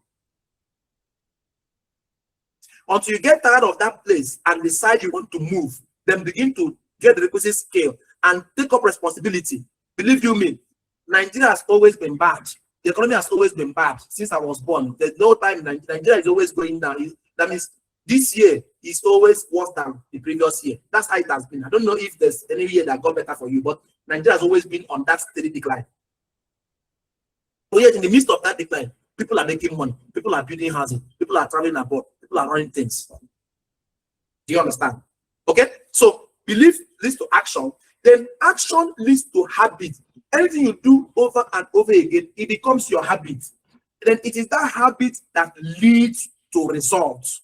Until you get tired of that place and decide you want to move, then begin to get the requisite scale and take up responsibility. Believe you me, Nigeria has always been bad. The economy has always been bad since I was born. There's no time Nigeria is always going down. That means this year is always worse than the previous year. That's how it has been. I don't know if there's any year that got better for you, but Nigeria has always been on that steady decline. But yet in the midst of that decline, people are making money. People are building housing. People are traveling abroad. People are running things. Do you understand? Okay? So belief leads to action. Then action leads to habit. Anything you do over and over again, it becomes your habit. Then it is that habit that leads to results.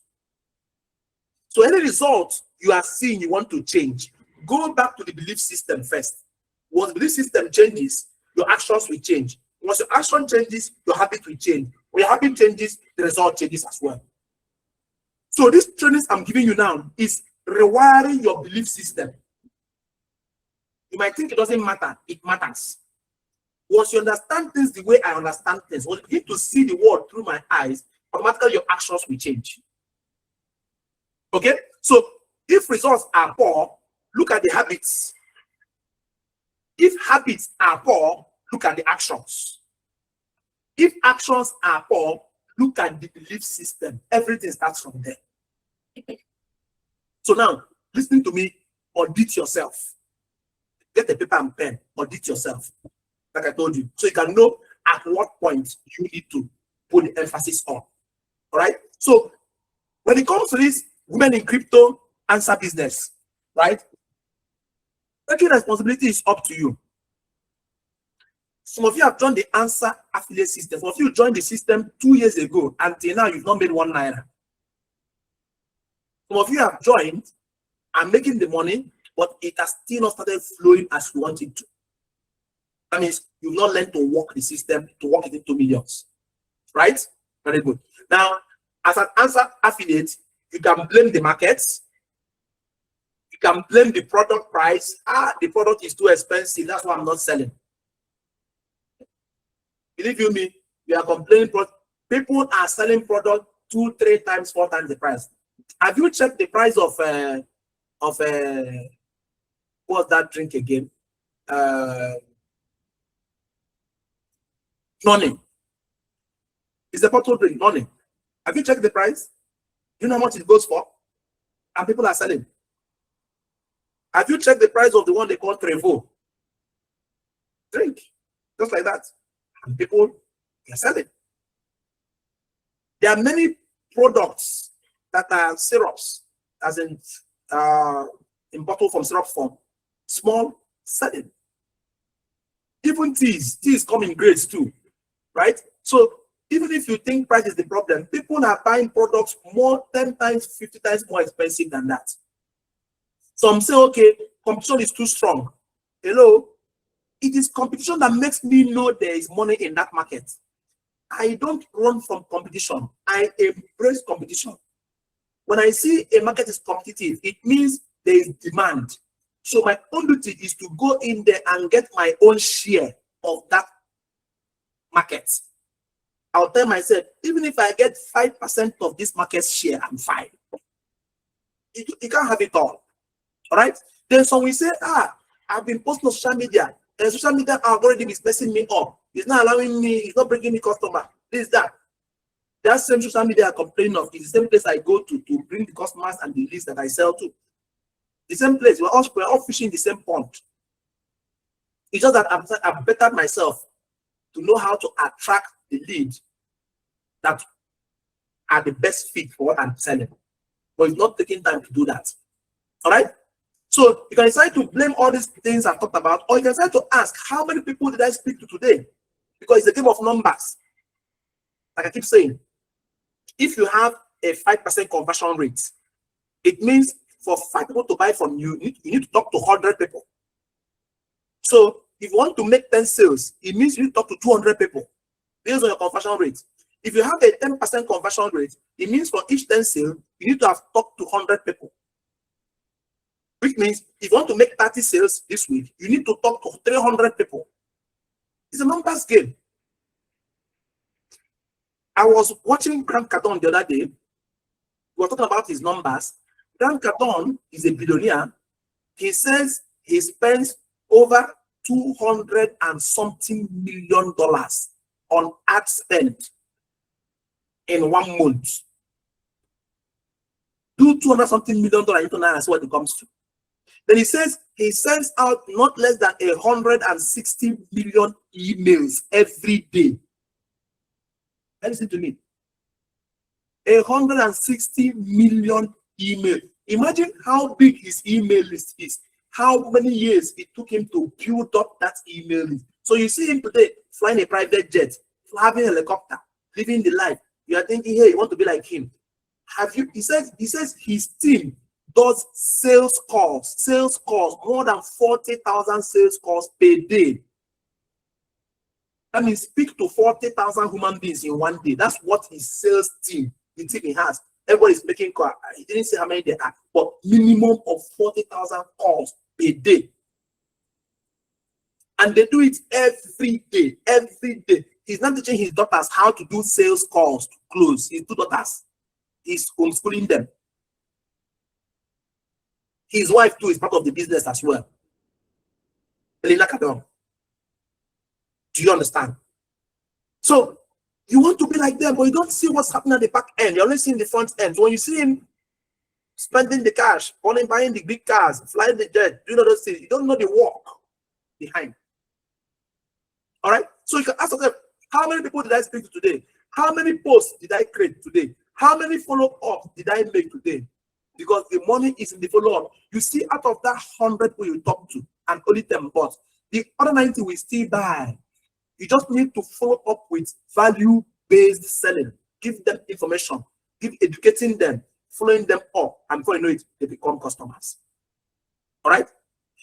So any result you are seeing you want to change, go back to the belief system first. Once the belief system changes, your actions will change. Once your action changes, your habit will change. When your habit changes, the result changes as well. So these trainings I'm giving you now is rewiring your belief system. You might think it doesn't matter. It matters. Once you understand things the way I understand things, once you begin to see the world through my eyes, automatically your actions will change. Okay? So if results are poor, look at the habits. If habits are poor, look at the actions. If actions are poor, look at the belief system. Everything starts from there. So now, listen to me, audit yourself. Get a paper and pen, audit yourself, like I told you. So you can know at what point you need to put the emphasis on. All right? So when it comes to this women in crypto answer business, right? Taking responsibility is up to you. Some of you have joined the answer affiliate system. Some of you joined the system 2 years ago. Until now, you've not made 1 naira. Some of you have joined and making the money, but it has still not started flowing as you want it to. That means you've not learned to work the system, to work it into millions. Right? Very good. Now, as an answer affiliate, you can blame the markets. You can blame the product price. The product is too expensive. That's why I'm not selling. Believe you me, you are complaining. People are selling product 2, 3 times, 4 times the price. Have you checked the price of what's that drink again? Noni. It's a bottle drink, Noni. Have you checked the price? You know how much it goes for? And people are selling. Have you checked the price of the one they call Trevo? Drink. Just like that. And people are selling. There are many products that are syrups, as in bottle from syrup form. Small, selling. Even teas come in grades too, right? So even if you think price is the problem, people are buying products more 10 times, 50 times more expensive than that. Some say, okay, competition is too strong. Hello, it is competition that makes me know there is money in that market. I don't run from competition. I embrace competition. When I see a market is competitive, it means there is demand. So my own duty is to go in there and get my own share of that market. I'll tell myself, even if I get 5% of this market share, I'm fine. You can't have it all. All right? Then some will say, I've been posting on social media, and social media algorithm is messing me up. It's not allowing me, it's not bringing me customer. This, that. That same social media I complain of is the same place I go to bring the customers and the leads that I sell to. The same place. We're all fishing the same pond. It's just that I've bettered myself to know how to attract the leads that are the best fit for what I'm selling. But it's not taking time to do that. All right? So you can decide to blame all these things I've talked about, or you can decide to ask, how many people did I speak to today? Because it's a game of numbers. Like I keep saying, if you have a 5% conversion rate, it means for 5 people to buy from you, you need to talk to 100 people. So if you want to make 10 sales, it means you need to talk to 200 people based on your conversion rate. If you have a 10% conversion rate, it means for each 10 sales, you need to have talked to 100 people. Which means if you want to make 30 sales this week, you need to talk to 300 people. It's a numbers game. I was watching Grant Cardone the other day. We were talking about his numbers. Grant Cardone is a billionaire. He says he spends over $200 and something million on ad spend in 1 month. Do $200 something million into naira, that's what it comes to. Then he says he sends out not less than 160 million emails every day. Listen to me. 160 million emails. Imagine how big his email list is. How many years it took him to build up that email list. So you see him today flying a private jet, having a helicopter, living the life. You are thinking, hey, you want to be like him. Have you? He says his team does sales calls, more than 40,000 sales calls per day. That means speak to 40,000 human beings in 1 day. That's what his sales team, the team he has. Everybody's making calls. He didn't say how many they are, but minimum of 40,000 calls a day. And they do it every day, every day. He's not teaching his daughters how to do sales calls to close. His 2 daughters. He's homeschooling them. His wife too is part of the business as well. Elena Cardone. Do you understand? So you want to be like them, but you don't see what's happening at the back end. You're only seeing the front end. So when you see him spending the cash, buying the big cars, flying the jet, doing all those things, you don't know the work behind. All right? So you can ask yourself, how many people did I speak to today? How many posts did I create today? How many follow-ups did I make today? Because the money is in the follow-up. You see, out of that 100 people you talk to, and only 10 bought, the other 90 will still buy. You just need to follow up with value-based selling. Give them information, educating them, following them up, and before you know it, they become customers. All right?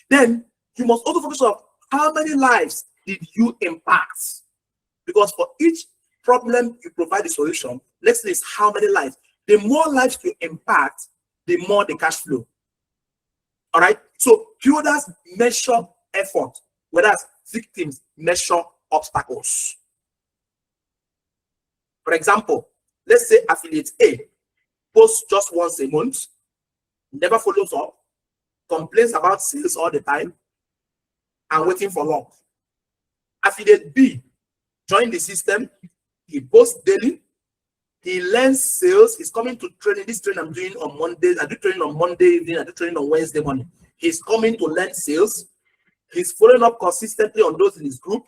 Then you must also focus on how many lives did you impact? Because for each problem you provide a solution, let's list how many lives. The more lives you impact, the more the cash flow. All right? So builders measure effort, whereas victims measure obstacles. For example, let's say affiliate A posts just once a month, never follows up, complains about sales all the time, and waiting for long. Affiliate B joined the system, he posts daily, he learns sales, he's coming to training. This training I'm doing on Monday, I do training on Monday evening, I do training on Wednesday morning. He's coming to learn sales, he's following up consistently on those in his group,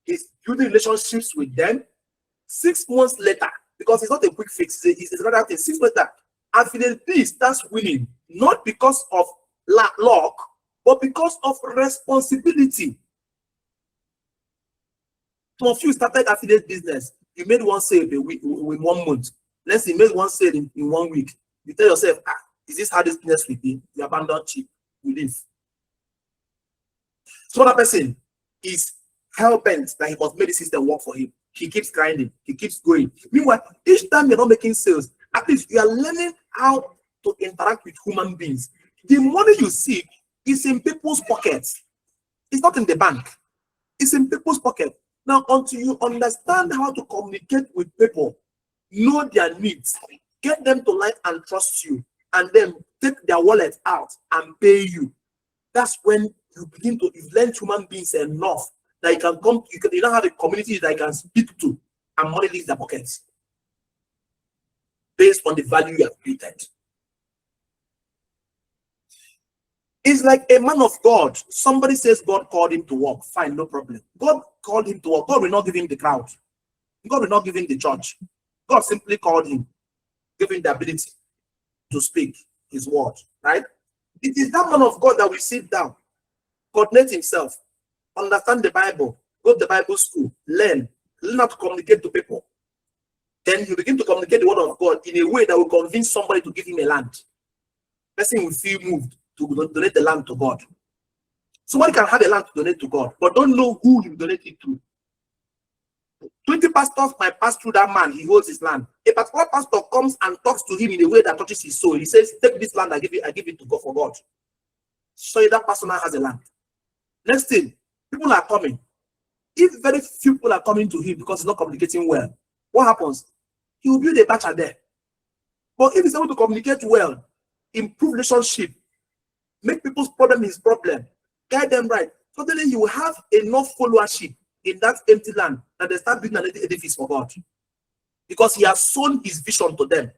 he's building relationships with them. 6 months later, because it's not a quick fix, it's another thing. 6 months later, affiliate B starts winning, not because of luck, but because of responsibility. Some of you started affiliate business, you made one sale a week, in 1 month. Let's say you made one sale in 1 week. You tell yourself, is this how this business will be? You abandon cheap, you leave. So that person is hell bent that he must make the system work for him. he keeps grinding, he keeps going. Meanwhile, each time you're not making sales, at least you are learning how to interact with human beings. The money you seek is in people's pockets. It's not in the bank. It's in people's pocket. Now, until you understand how to communicate with people, know their needs, get them to like and trust you, and then take their wallet out and pay you. That's when you begin to learn human beings enough that you can come, you don't have a community that you can speak to, and money leaves their pockets based on the value you have created. It's like a man of God. Somebody says God called him to work. Fine, no problem. God called him to work. God will not give him the crowd. God will not give him the church. God simply called him, give him the ability to speak his word, right? It is that man of God that will sit down, coordinate himself, understand the Bible, go to the Bible school, learn how to communicate to people. Then you begin to communicate the word of God in a way that will convince somebody to give him a land. Person will feel moved to donate the land to God. Somebody can have a land to donate to God, but don't know who you donate it to. 20 pastors might pass through that man, he holds his land. A particular pastor comes and talks to him in a way that touches his soul. He says, take this land, I give it to God for God. So that person now has a land. Next thing, people are coming. If very few people are coming to him because he's not communicating well, what happens? He will build a batch there. But if he's able to communicate well, improve relationship, make people's problem his problem, guide them right, suddenly he will have enough followership in that empty land that they start building an edifice for God. Because he has sown his vision to them.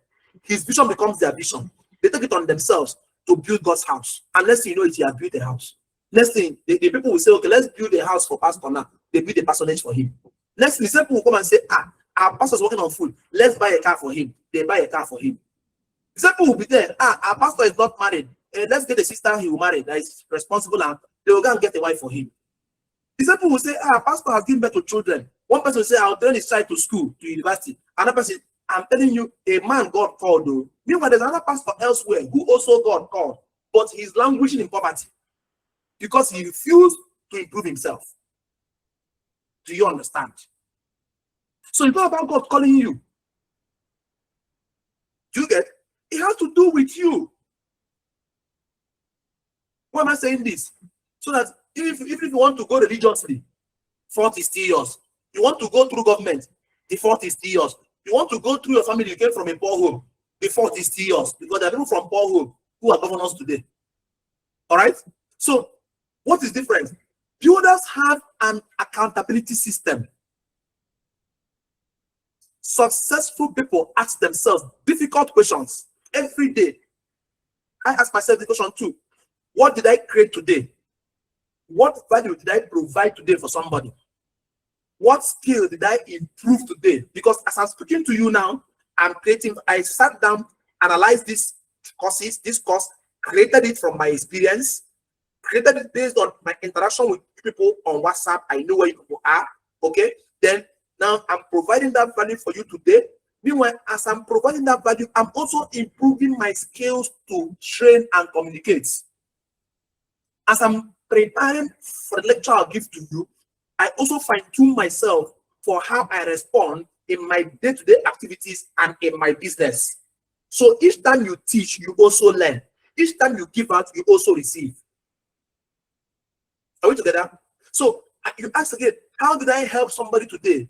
His vision becomes their vision. They take it on themselves to build God's house. Unless you know it, he has built a house. Next thing, the people will say, okay, let's build a house for Pastor now. They build a parsonage for him. Next thing, the same people will come and say, our pastor's working on food. Let's buy a car for him. They buy a car for him. The same people will be there. Our pastor is not married. Let's get a sister he will marry that is responsible, and they will go and get a wife for him. The same people will say, pastor has given birth to children. One person will say, I'll turn his child to school, to university. Another person, I'm telling you, a man God called though. Meanwhile, there's another pastor elsewhere who also God called, but he's languishing in poverty because he refused to improve himself. Do you understand? So it's not about God calling you. Do you get? It has to do with you. Why am I saying this? So that if you want to go religiously, fault is still yours. You want to go through government, the fault is still yours. You want to go through your family, you came from a poor home, the fault is still yours. Because there are people from poor home who are governors today. All right? So, what is different? Builders have an accountability system. Successful people ask themselves difficult questions every day. I ask myself the question too. What did I create today? What value did I provide today for somebody? What skill did I improve today? Because as I'm speaking to you now, I sat down, analyzed this course, created it from my experience, created it based on my interaction with people on WhatsApp. I know where you people are. Okay. Then now I'm providing that value for you today. Meanwhile, as I'm providing that value, I'm also improving my skills to train and communicate. As I'm preparing for the lecture I'll give to you, I also fine-tune myself for how I respond in my day-to-day activities and in my business. So each time you teach, you also learn. Each time you give out, you also receive. Are we together? So you ask again, how did I help somebody today?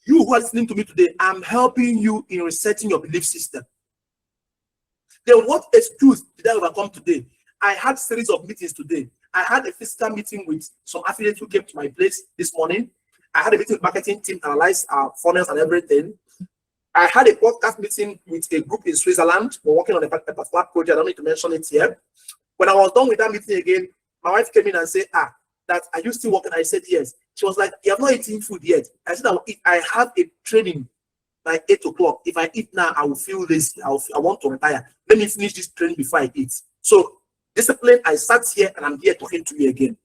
You who are listening to me today, I'm helping you in resetting your belief system. Then what excuse did I overcome today? I had a series of meetings today. I had a physical meeting with some affiliates who came to my place this morning. I had a meeting with marketing team, analyze our funnels and everything. I had a podcast meeting with a group in Switzerland. We're working on a particular project. I don't need to mention it here. When I was done with that meeting again, my wife came in and said, that are you still working? I said, yes. She was like, you have not eaten food yet. I said, I will eat. I have a training by 8 o'clock. If I eat now, I will feel lazy. I want to retire. Let me finish this training before I eat. So discipline, I sat here and I'm here talking to you again.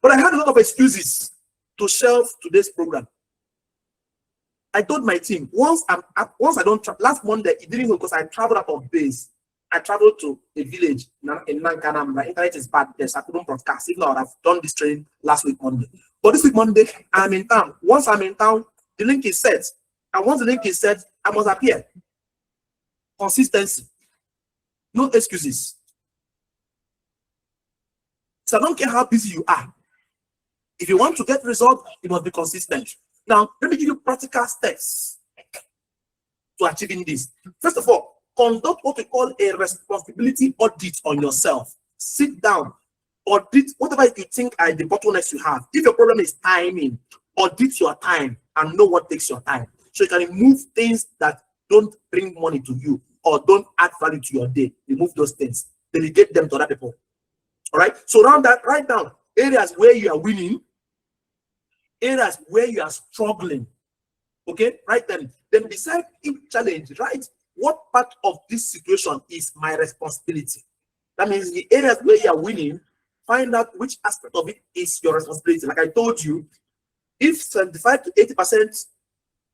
But I had a lot of excuses to shelve today's program. I told my team, once I don't, last Monday, it didn't go because I traveled out of base. I traveled to a village in Nankana. My internet is bad there, so I couldn't broadcast. If not, I've done this training last week Monday. But this week Monday, I'm in town. Once I'm in town, the link is set. And once the link is set, I must appear. Consistency. No excuses. So I don't care how busy you are. If you want to get results, you must be consistent. Now, let me give you practical steps to achieving this. First of all, conduct what we call a responsibility audit on yourself. Sit down, audit whatever you think are the bottlenecks you have. If your problem is timing, audit your time and know what takes your time. So you can remove things that don't bring money to you or don't add value to your day. Remove those things. Delegate them to other people. All right. So around that, write down areas where you are winning, areas where you are struggling. Okay, write them. Then decide each challenge. Right, what part of this situation is my responsibility? That means the areas where you are winning, find out which aspect of it is your responsibility. Like I told you, if 75 to 80%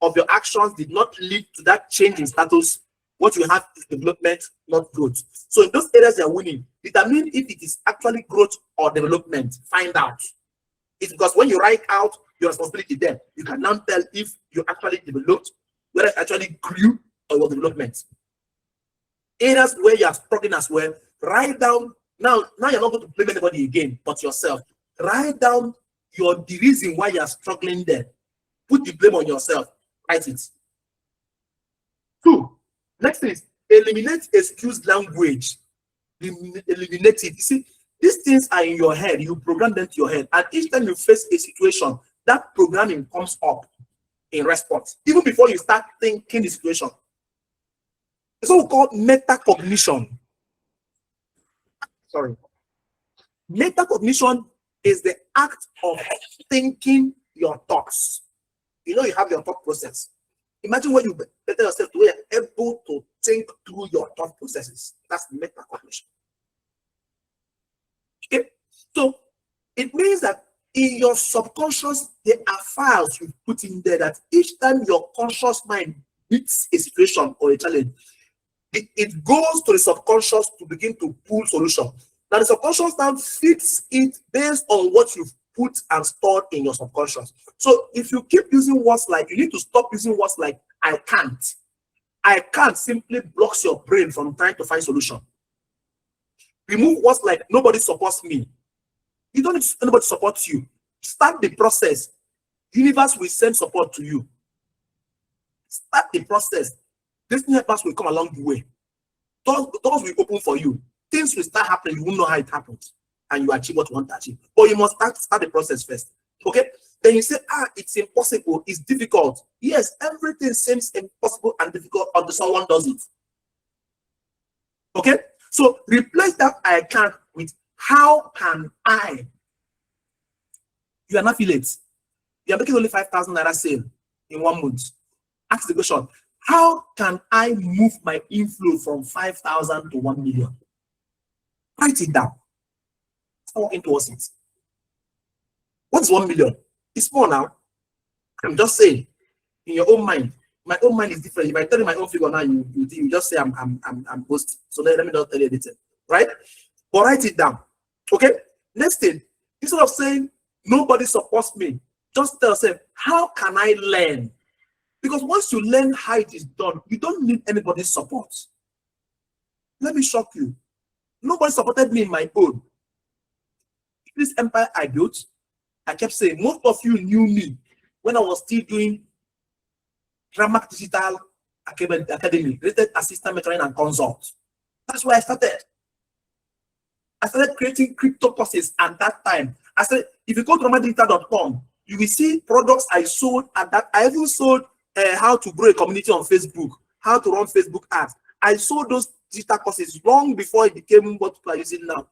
of your actions did not lead to that change in status, what you have is development, not growth. So in those areas you are winning, determine if it is actually growth or development. Find out. It's because when you write out your responsibility there, you can now tell if you actually developed, whether it actually grew or was development. Areas where you are struggling as well, write down. Now you're not going to blame anybody again but yourself. Write down the reason why you are struggling there. Put the blame on yourself. Write it. 2. Next thing is eliminate excuse language. Eliminate it. You see, these things are in your head. You program them to your head. And each time you face a situation, that programming comes up in response, even before you start thinking the situation. It's what we call metacognition. Sorry. Metacognition is the act of thinking your thoughts. You know, you have your thought process. Imagine when you better yourself to where you're able to think through your thought processes. That's metacognition. Okay, so it means that in your subconscious, there are files you put in there that each time your conscious mind meets a situation or a challenge, it goes to the subconscious to begin to pull solution. Now the subconscious now fits it based on what you've put and stored in your subconscious. So if you keep using words like, you need to stop using words like I can't. I can't simply blocks your brain from trying to find solution. Remove words like nobody supports me. You don't need anybody to support you. Start the process. Universe will send support to you. Start the process. Destiny helpers will come along the way. Doors will open for you. Things will start happening. You won't know how it happens. And you achieve what you want to achieve. But you must start the process first. Okay? Then you say, it's impossible. It's difficult. Yes, everything seems impossible and difficult until someone does it. Okay? So replace that I can't with how can I? You are an affiliate. You are making only 5,000 naira sale in 1 month. Ask the question, how can I move my inflow from 5,000 to 1 million? Write it down. Start working towards it. What's 1 million? It's small now. I'm just saying, in your own mind. My own mind is different. If I tell you my own figure now, you just say I'm boasting. So let me not tell you anything, right? But write it down. Okay. Next thing, instead of saying nobody supports me, just tell yourself, how can I learn? Because once you learn how it is done, you don't need anybody's support. Let me shock you. Nobody supported me in my own. This empire I built, I kept saying, most of you knew me when I was still doing Ramac Digital Academy, rated assistant mentoring and consult. That's where I started. I started creating crypto courses at that time. I said, if you go to ramacdigital.com, you will see products I sold at that. I even sold how to grow a community on Facebook, how to run Facebook ads. I sold those digital courses long before it became what people are using now.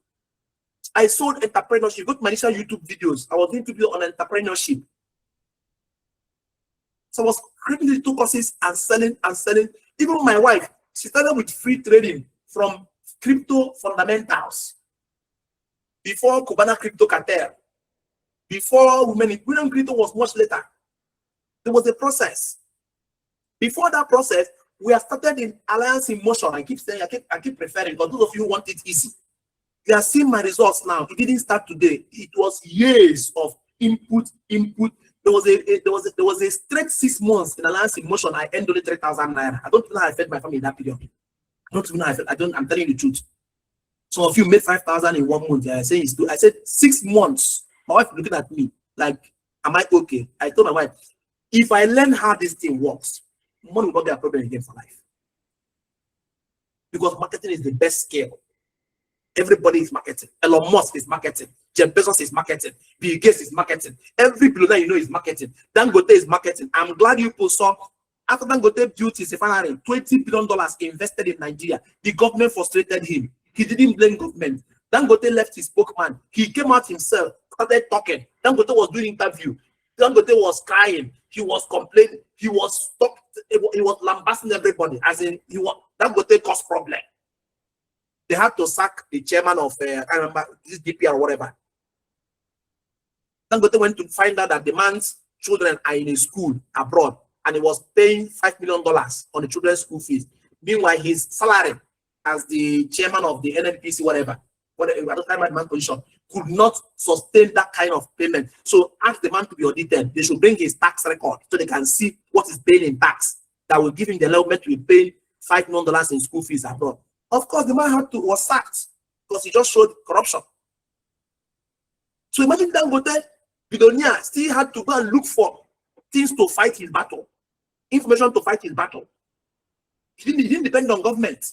I sold entrepreneurship. Go to my initial YouTube videos. I was doing video on entrepreneurship. So I was creating these 2 courses and selling and selling. Even my wife, she started with free trading from crypto fundamentals. Before Cubana Crypto Cartel. Before women crypto was much later. There was a process. Before that process, We have started in Alliance in Motion. I keep saying, I keep preferring, but those of you who want it easy, you are seeing my results now. It didn't start today. It was years of input. There was a straight 6 months in Alliance in Motion. I earned only 3,000 naira. I don't know how I fed my family in that period. I don't even know how I fed. I'm telling you the truth. Some of you made 5,000 in 1 month. I say I said 6 months. My wife looking at me like, am I okay? I told my wife, if I learn how this thing works, money will not be a problem again for life. Because marketing is the best skill. Everybody is marketing. Elon Musk is marketing. Jeff Bezos is marketing. Bill Gates is marketing. Every billionaire you know is marketing. Dangote is marketing. I'm glad you people saw after Dangote built his refinery, $20 billion invested in Nigeria. The government frustrated him. He didn't blame government. Dangote left his spokesman. He came out himself, started talking. Dangote was doing interview. Dangote was crying. He was complaining. He was stopped. He was lambasting everybody. As in, Dangote caused problem. They had to sack the chairman of, I remember, this DPR or whatever. Dangote went to find out that the man's children are in a school abroad, and he was paying $5 million on the children's school fees. Meanwhile, his salary as the chairman of the NNPC, whatever, I don't remember the man's position, could not sustain that kind of payment. So ask the man to be audited. They should bring his tax record so they can see what is paid in tax that will give him the element to be paying $5 million in school fees abroad. Of course, the man was sacked because he just showed corruption. So imagine Dangote, billionaire, still had to go and look for things to fight his battle, information to fight his battle. He didn't depend on government.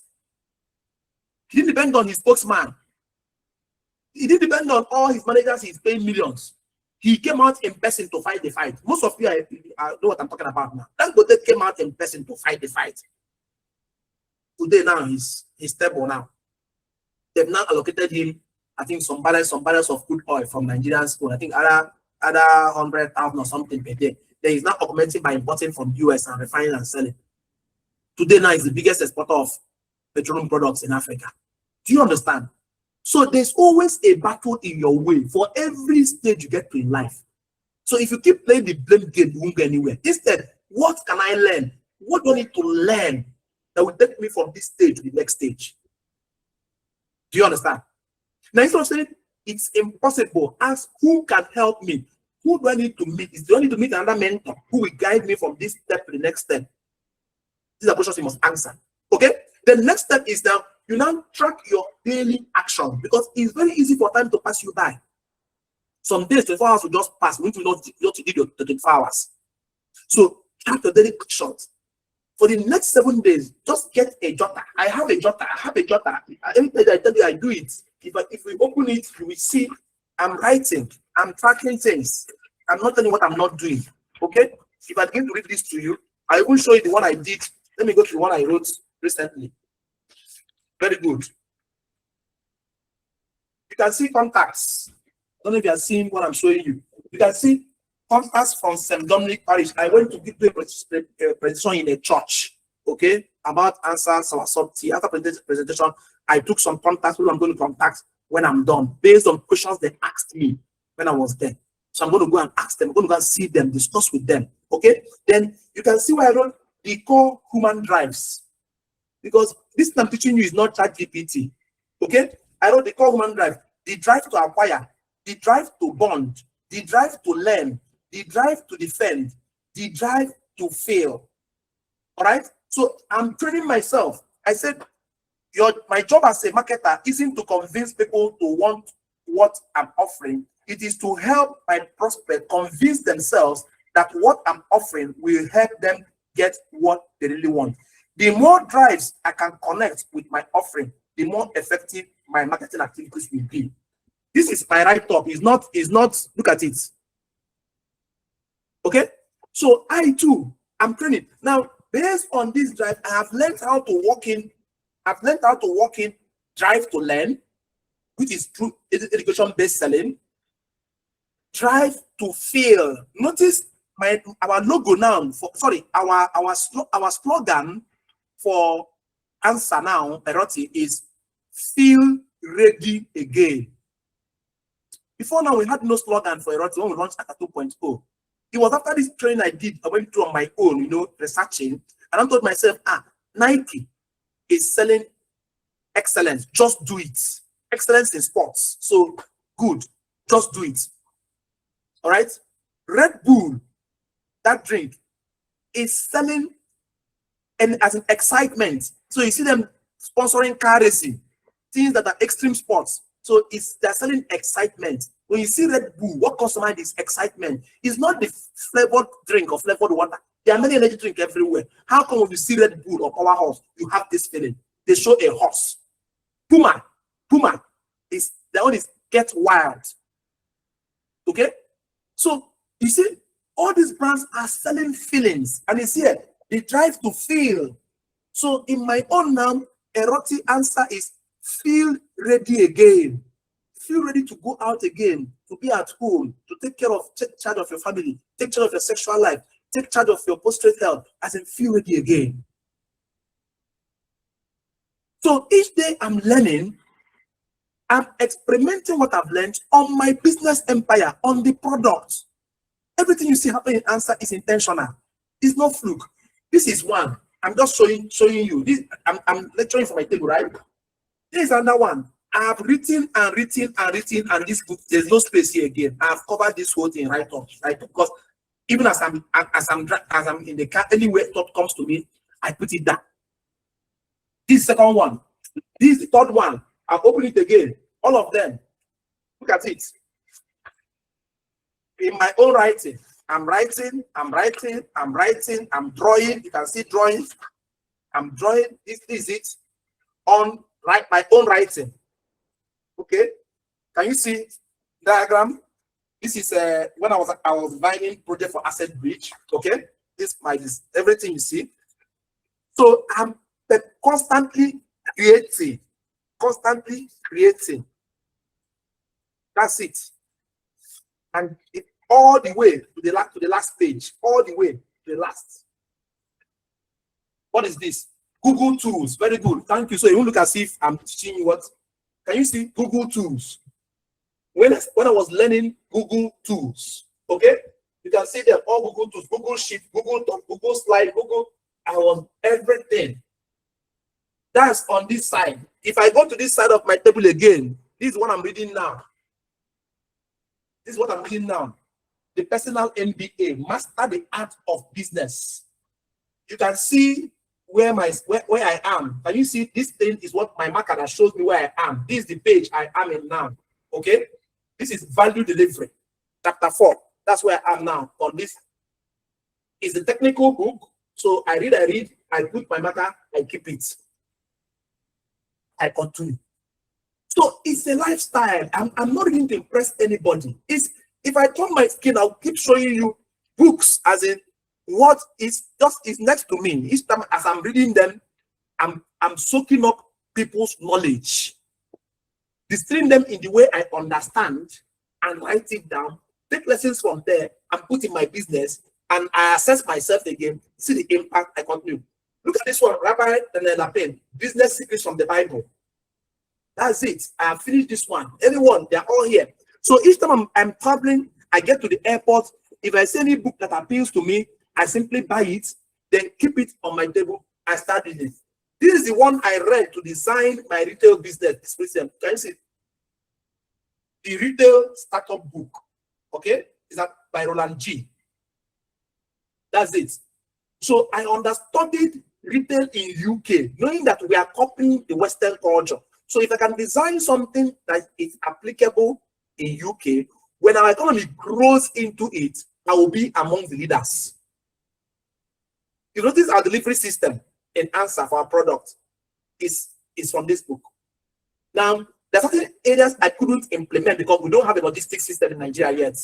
He didn't depend on his spokesman. He didn't depend on all his managers. He's paying millions. He came out in person to fight the fight. Most of you know what I'm talking about now. Dangote came out in person to fight the fight. Today now he's stable now. They've now allocated him, I think, some barrels of crude oil from Nigerian school. I think other 100,000 or something per day. Then he's now augmenting by importing from US and refining and selling. Today now he's the biggest exporter of petroleum products in Africa. Do you understand? So there's always a battle in your way for every stage you get to in life. So if you keep playing the blame game, you won't go anywhere. Instead, what can I learn? What do I need to learn that will take me from this stage to the next stage? Do you understand? Now, instead of saying it's impossible, ask who can help me. Who do I need to meet? Do I need to meet another mentor who will guide me from this step to the next step? These are questions you must answer. Okay? The next step is now you now track your daily action, because it's very easy for time to pass you by. Some days, 24 hours will just pass. We need to know what you did your 24 hours. So track your daily actions. For the next 7 days, just get a jotter. I have a jotter. Every day I tell you I do it. If we open it, you will see I'm writing. I'm tracking things. I'm not telling you what I'm not doing. Okay? If I begin to read this to you, I will show you the one I did. Let me go to the one I wrote recently. Very good. You can see contacts. I don't know if you are seeing what I'm showing you. You can see contacts from St. Dominic Parish. I went to give a presentation in a church, okay, about answers or something. After presentation, I took some contacts who I'm going to contact when I'm done, based on questions they asked me when I was there. So I'm going to go and ask them. I'm going to go and see them, discuss with them, okay? Then you can see where I wrote the core human drives. Because this I'm teaching you is not ChatGPT, okay? I wrote the core human drive, the drive to acquire, the drive to bond, the drive to learn, the drive to defend, the drive to fail. All right? So I'm training myself. I said, my job as a marketer isn't to convince people to want what I'm offering. It is to help my prospect convince themselves that what I'm offering will help them get what they really want. The more drives I can connect with my offering, the more effective my marketing activities will be. This is my write-up. It's not, look at it. Okay? So I too, I'm training. Now, based on this drive, I have learned how to walk in. I've learned how to walk in drive to learn, which is through education-based selling. Drive to fail. Notice our logo now, our slogan for answer now, Eroti, is feel ready again. Before now, we had no slogan for Eroti when we launched Aka 2.0. It was after this training I did, I went through on my own, researching, and I told myself, Nike is selling excellence. Just do it. Excellence in sports. So good. Just do it. All right. Red Bull, that drink, is selling and as an excitement. So you see them sponsoring car racing, things that are extreme sports. So they're selling excitement. When you see Red Bull, what comes to mind is excitement. It's not the flavored drink or flavored water. There are many energy drinks everywhere. How come when you see Red Bull or Powerhouse, you have this feeling? They show a horse. Puma is the one is Get Wild. Okay, so you see, all these brands are selling feelings, and it's here the drive to feel. So in my own now, erotic answer is feel ready again. Feel ready to go out again, to be at home, to take charge of your family, take charge of your sexual life, take charge of your post-trade health, as in feel ready again. So each day I'm learning, I'm experimenting what I've learned on my business empire, on the product. Everything you see happening in answer is intentional. It's not fluke. This is one. I'm just showing you. This I'm lecturing for my table, right? This is another one. I have written and this book, there's no space here again. I've covered this whole thing right up, right? Because even as I'm in the car, anywhere thought comes to me, I put it down. This is the second one. This is the third one. I'll open it again. All of them. Look at it. In my own writing, I'm writing, I'm drawing. You can see drawing. I'm drawing. This is it on my own writing. Okay. Can you see diagram? This is when I was designing project for Asset Bridge. Okay. This everything you see. So I'm constantly creating. That's it. And it all the way to the last page, all the way to the last. What is this? Google Tools. Very good. Thank you. So you won't look as if I'm teaching you what. Can you see Google Tools? When I was learning Google Tools, okay, you can see them all Google Tools, Google Sheet, Google Doc, Google Slide, Google. I was everything. That's on this side. If I go to this side of my table again, this is what I'm reading now. This is what I'm reading now. The personal MBA, Master the Art of Business. You can see where I am. Can you see this thing is what my marker that shows me where I am? This is the page I am in now. Okay? This is value delivery. Chapter 4. That's where I am now. On this is the technical book. So I read, I put my marker, I keep it. I continue. So it's a lifestyle. I'm not going to impress anybody. If I turn my skin, I'll keep showing you books as in what is next to me. Each time as I'm reading them, I'm soaking up people's knowledge, distilling them in the way I understand and write it down, take lessons from there and put in my business, and I assess myself again, see the impact, I continue. Look at this one, Rabbi Daniel Lapin, Business Secrets from the Bible. That's it. I have finished this one. Everyone, they're all here. So each time I'm traveling, I get to the airport. If I see any book that appeals to me, I simply buy it, then keep it on my table and start reading it. This is the one I read to design my retail business. Can you see? The retail startup book. Okay? Is that by Roland G. That's it. So I understudied retail in UK, knowing that we are copying the Western culture. So if I can design something that is applicable in UK, when our economy grows into it, I will be among the leaders. You notice our delivery system in answer for our product is from this book. Now, there are certain areas I couldn't implement because we don't have a logistics system in Nigeria yet,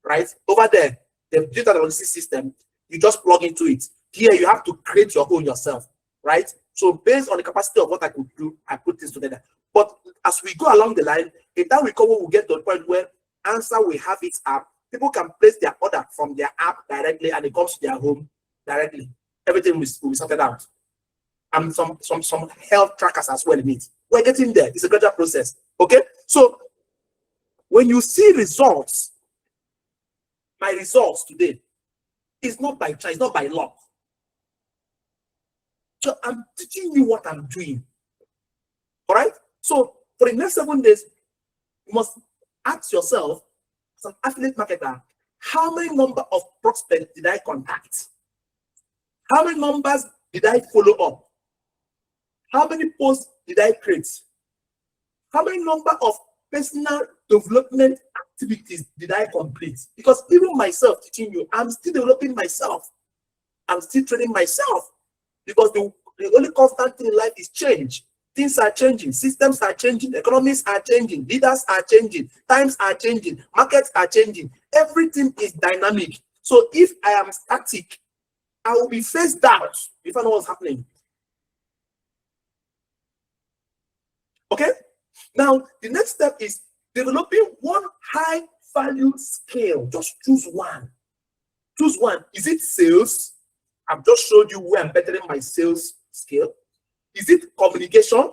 right? Over there, the digital logistics system, you just plug into it. Here, you have to create your own yourself, right? So based on the capacity of what I could do, I put this together. But as we go along the line, if that we cover, we'll get to the point where answer will have its app. People can place their order from their app directly and it comes to their home directly. Everything will be sorted out. And some health trackers as well in it. We're getting there. It's a gradual process. Okay? So when you see results, my results today, it's not by chance, it's not by luck. So I'm teaching you what I'm doing. All right. So for the next 7 days, you must ask yourself, as an affiliate marketer, how many number of prospects did I contact? How many numbers did I follow up? How many posts did I create? How many number of personal development activities did I complete? Because even myself teaching you, I'm still developing myself. I'm still training myself. Because the only constant thing in life is change. Things are changing, systems are changing, economies are changing, leaders are changing, times are changing, markets are changing. Everything is dynamic. So if I am static, I will be faced out if I know what's happening. Okay? Now, the next step is developing one high value skill. Just choose one. Choose one. Is it sales? I've just showed you where I'm bettering my sales skill. Is it communication?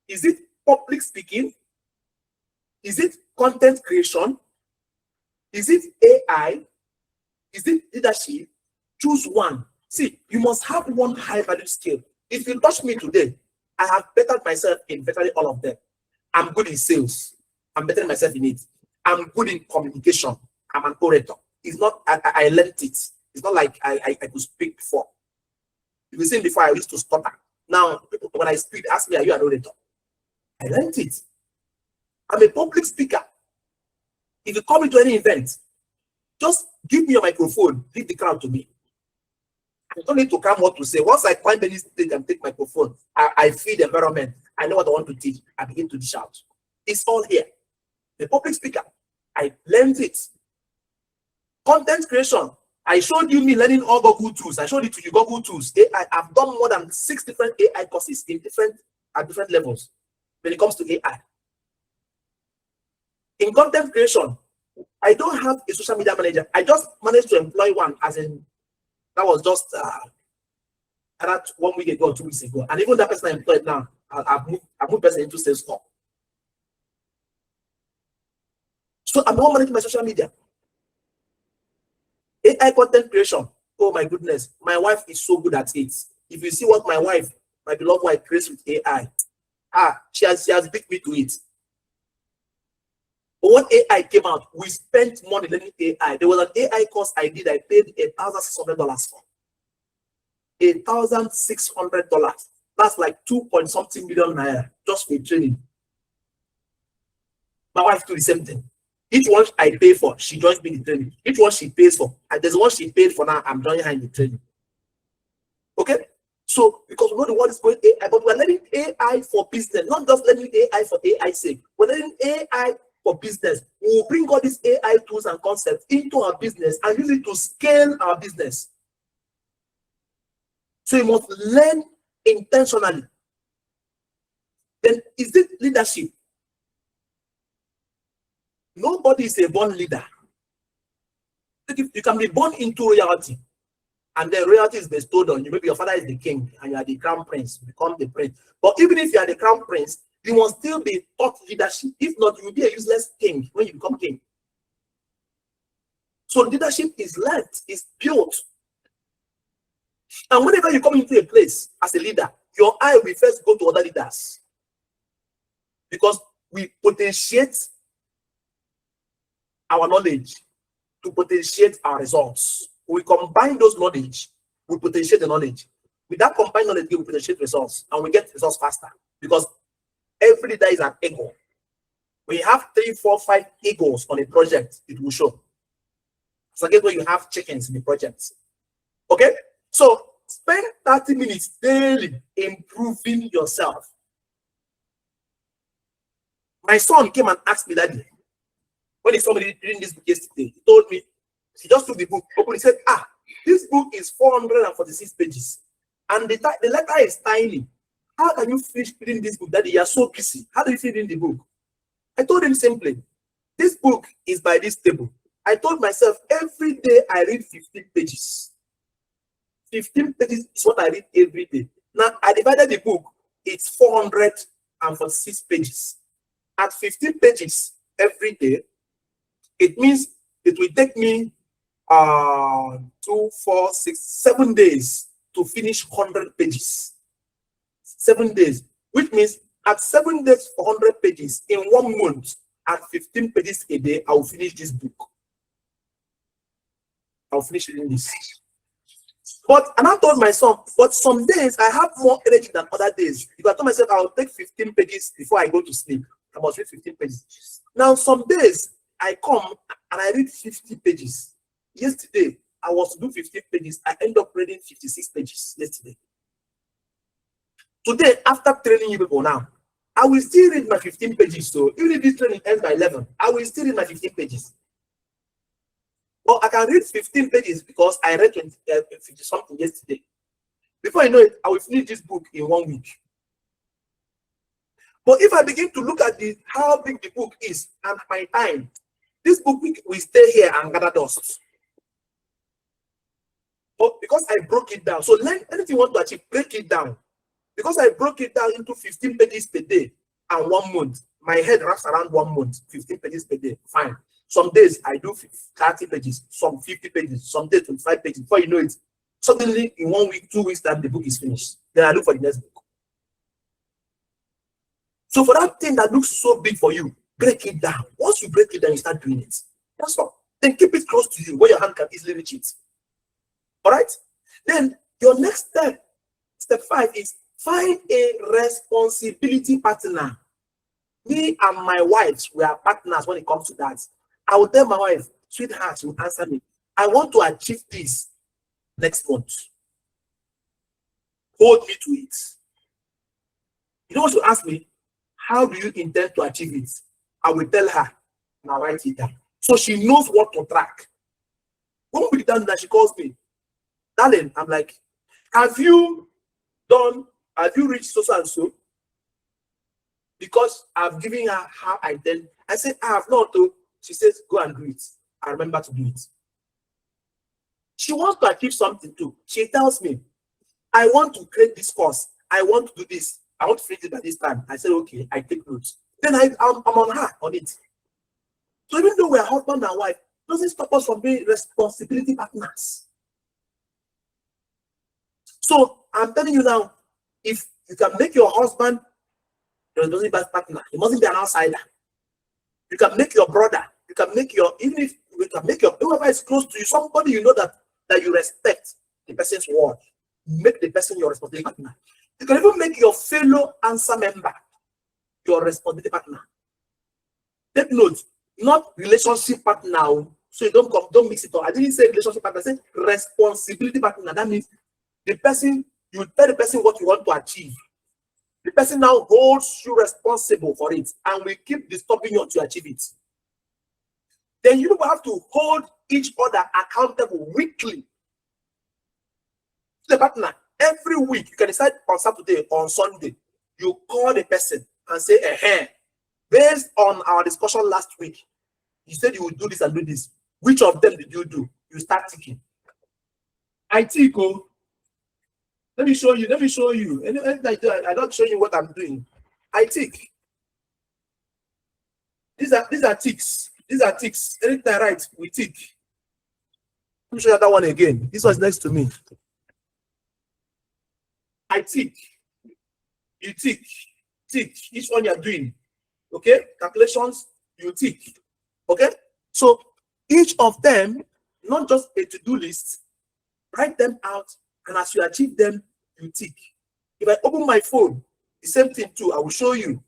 Is it public speaking? Is it content creation? Is it AI? Is it leadership? Choose one. See, you must have one high value skill. If you touch me today, I have bettered myself in bettering all of them. I'm good in sales. I'm bettering myself in it. I'm good in communication. I'm an orator. It's not, I learned it. It's not like I could speak before. You've seen before, I used to stutter. Now, when I speak, ask me, are you an orator? I learned it. I'm a public speaker. If you come into any event, just give me your microphone, leave the crowd to me. I don't need to come what to say. Once I climb any stage and take microphone, I feel the environment. I know what I want to teach. I begin to dish out. It's all here. The public speaker, I learned it. Content creation. I showed you me learning all Google tools. I showed it to you, Google tools. AI. I've done more than 6 different AI courses in at different levels when it comes to AI. In content creation, I don't have a social media manager. I just managed to employ one, as in that was just about 1 week ago, 2 weeks ago. And even that person I employed now, I've moved person into Salesforce. So I'm not managing my social media. AI content creation. Oh my goodness, my wife is so good at it. If you see what my beloved wife creates with AI, she has beat me to it. But when AI came out, we spent money learning AI. There was an AI course I did. I paid $1,600 for. $1,600. That's like 2-point-something million naira just for training. My wife do the same thing. Each one I pay for, she joins me in the training. Each one she pays for, and there's one she paid for now. I'm joining her in the training. Okay, so because we know the world is going AI, but we're learning AI for business, not just learning AI for AI's sake. We're learning AI for business. We will bring all these AI tools and concepts into our business and use it to scale our business. So you must learn intentionally. Then is it leadership? Nobody is a born leader. You can be born into royalty, and then royalty is bestowed on you. Maybe your father is the king and you are the crown prince, you become the prince. But even if you are the crown prince, you must still be taught leadership. If not, you will be a useless king when you become king. So leadership is learned, is built. And whenever you come into a place as a leader, your eye will first go to other leaders. Because we potentiate our knowledge to potentiate our results. We combine those knowledge, we potentiate the knowledge. With that combined knowledge, we potentiate results, and we get results faster. Because every leader is an ego. When you have 3, 4, 5 egos on a project, it will show. So again, when you have chickens in the project. Okay? So spend 30 minutes daily improving yourself. My son came and asked me that day, when he saw me reading this book yesterday, he told me, he just took the book, opened, he said, this book is 446 pages. And the letter is tiny. How can you finish reading this book, Daddy? You are so busy. How do you finish reading the book? I told him simply, this book is by this table. I told myself, every day I read 15 pages. 15 pages is what I read every day. Now, I divided the book. It's 446 pages. At 15 pages every day, it means it will take me 2, 4, 6, 7 days to finish 100 pages. 7 days, which means at 7 days for 100 pages in 1 month, at 15 pages a day, I'll finish this book. I'll finish reading this. But, and I told my son, but some days I have more energy than other days. If I told myself I'll take 15 pages before I go to sleep, I must read 15 pages. Now, some days I come and I read 50 pages. Yesterday, I was to do 15 pages. I end up reading 56 pages yesterday. Today, after training you people now, I will still read my 15 pages. So even if this training ends by 11, I will still read my 15 pages. But I can read 15 pages because I read 50 something yesterday. Before I know it, I will finish this book in 1 week. But if I begin to look at how big the book is and my time, this book will stay here and gather dust. But because I broke it down, so learn anything you want to achieve, break it down. Because I broke it down into 15 pages per day and 1 month, my head wraps around 1 month, 15 pages per day, fine. Some days I do 30 pages, some 50 pages, some days 25 pages. Before you know it, suddenly in 1 week, 2 weeks time, the book is finished. Then I look for the next book. So for that thing that looks so big for you, break it down. Once you break it down, you start doing it. That's all. Then keep it close to you where your hand can easily reach it. All right? Then your next step, step 5, is find a responsibility partner. Me and my wife, we are partners when it comes to that. I will tell my wife, sweetheart, you answer me. I want to achieve this next month. Hold me to it. You know what you ask me? How do you intend to achieve it? I will tell her, and I'll write it down. So she knows what to track. When we done that, she calls me, darling, I'm like, have you reached so and so? Because I've given her how I did. I said, I have not. She says, go and do it. I remember to do it. She wants to achieve something too. She tells me, I want to create this course. I want to do this. I want to finish it by this time. I said, okay, I take notes. Then I'm on her on it. So even though we're husband and wife, it doesn't stop us from being responsibility partners. So I'm telling you now, if you can make your husband your responsibility partner, he mustn't be an outsider. You can make your brother, you can make your, even if you can make your, whoever is close to you, somebody you know that you respect the person's word, make the person your responsibility partner. You can even make your fellow answer member your responsibility partner. Take note, not relationship partner. So you don't mix it up. I didn't say relationship partner, I said responsibility partner. That means the person, you tell the person what you want to achieve. The person now holds you responsible for it and will keep disturbing you to achieve it. Then you will have to hold each other accountable weekly. The partner, every week, you can decide on Saturday or on Sunday, you call the person and say, based on our discussion last week, you said you would do this and do this. Which of them did you do? You start ticking. I tick. Let me show you. I don't show you what I'm doing. I tick. These are ticks. These are ticks. Anything I write, we tick. Let me show you that one again. This one's next to me. I tick. You tick. Tick. Each one you're doing. Okay? Calculations, you tick. Okay? So each of them, not just a to-do list, write them out, and as you achieve them, you tick. If I open my phone, the same thing too, I will show you.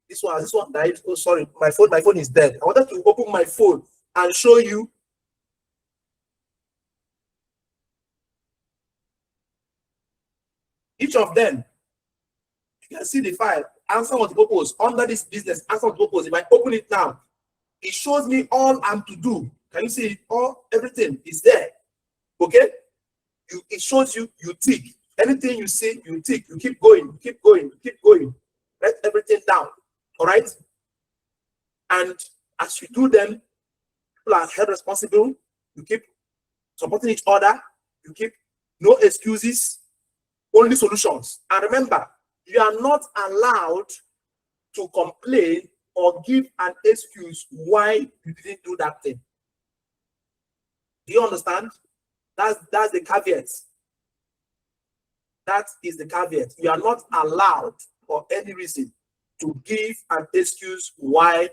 This one died. Oh, sorry, my phone is dead. I wanted to open my phone and show you. Each of them, you can see the file, answer what purpose, under this business, answer what purpose. If I open it now, it shows me all I'm to do. Can you see it? Everything is there. Okay? It shows you, you tick. Anything you see, you tick. You keep going, keep going, keep going. Write everything down. All right? And as you do them, people are held responsible. You keep supporting each other. You keep no excuses, only solutions. And remember, you are not allowed to complain or give an excuse why you didn't do that thing. Do you understand? That's the caveat. That is the caveat. You are not allowed for any reason to give an excuse why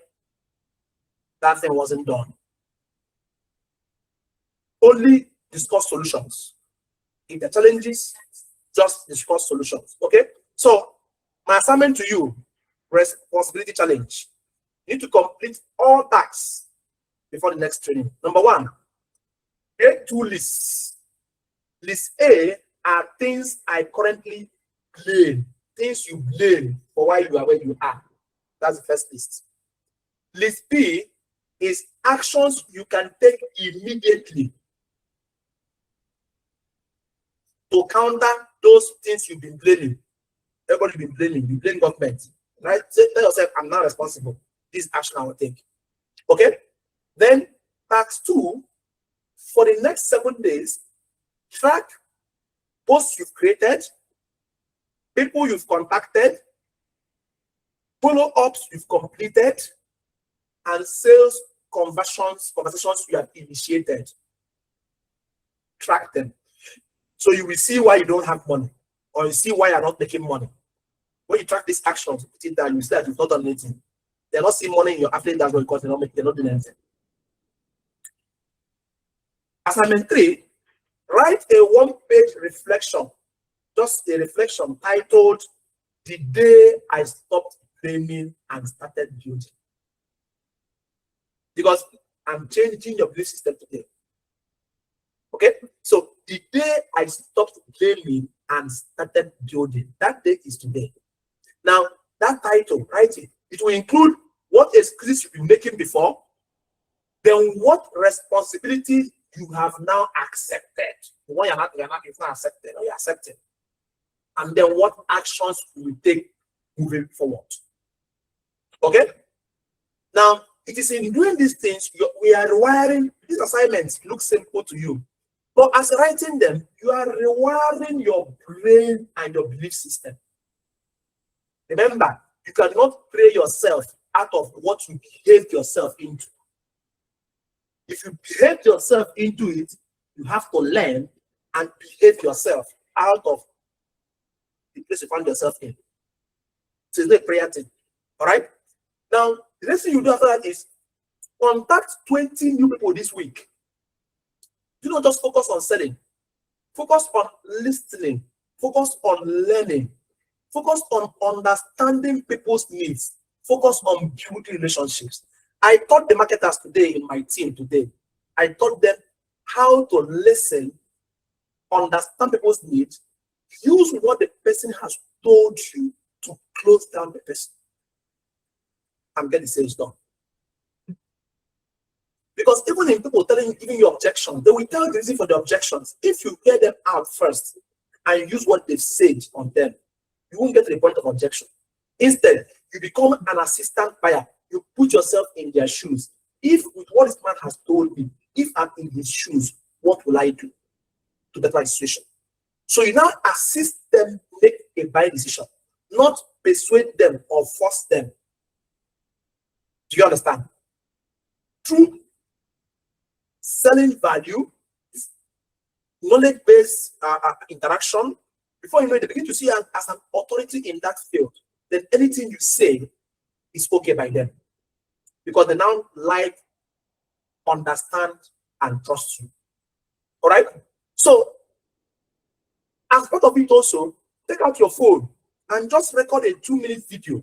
that thing wasn't done. Only discuss solutions. If the challenges, just discuss solutions. Okay? So my assignment to you, responsibility challenge. You need to complete all tasks before the next training. Number one, create 2 lists. List A are things I currently blame, things you blame for why you are where you are. That's the first list. List B is actions you can take immediately to counter those things you've been blaming. Everybody's been blaming. You blame government, right? Tell yourself, I'm not responsible. This action I will take. Okay? Then, task 2, for the next 7 days, track posts you've created, people you've contacted, follow-ups you've completed, and sales conversations you have initiated. Track them. So you will see why you don't have money, or you see why you're not making money. When you track these actions, put it down, you see that you've not done anything. They're not seeing money in your affiliate dashboard because they're not doing anything. Assignment 3, write a 1-page reflection, just a reflection titled, "The Day I Stopped Blaming and Started Building." Because I'm changing your belief system today. Okay? So the day I stopped blaming and started building, that day is today. Now, that title, write it. It will include what excuses you've been making before, then what responsibility you have now accepted. The one it's not accepted, or you're accepting. And then what actions you will take moving forward. Okay? Now, it is in doing these things, we are rewiring. These assignments look simple to you. But as writing them, you are rewiring your brain and your belief system. Remember, you cannot pray yourself out of what you behaved yourself into. If you behaved yourself into it, you have to learn and behave yourself out of the place you find yourself in. So it's not a prayer thing. All right? Now, the next thing you do after that is contact 20 new people this week. Do not just focus on selling. Focus on listening. Focus on learning. Focus on understanding people's needs. Focus on building relationships. I taught the marketers today in my team today. I taught them how to listen, understand people's needs, use what the person has told you to close down the person and get the sales done. Because even in people giving you objections, they will tell the reason for the objections. If you hear them out first and use what they've said on them, you won't get to the point of objection. Instead, you become an assistant buyer. You put yourself in their shoes. If with what this man has told me, if I'm in his shoes, what will I do to better my situation? So you now assist them make a buying decision, not persuade them or force them. Do you understand? True selling value, knowledge-based interaction. Before you know it, they begin to see you as an authority in that field. Then anything you say is okay by them, because they now like, understand, and trust you. All right? So, as part of it also, take out your phone and just record a 2-minute video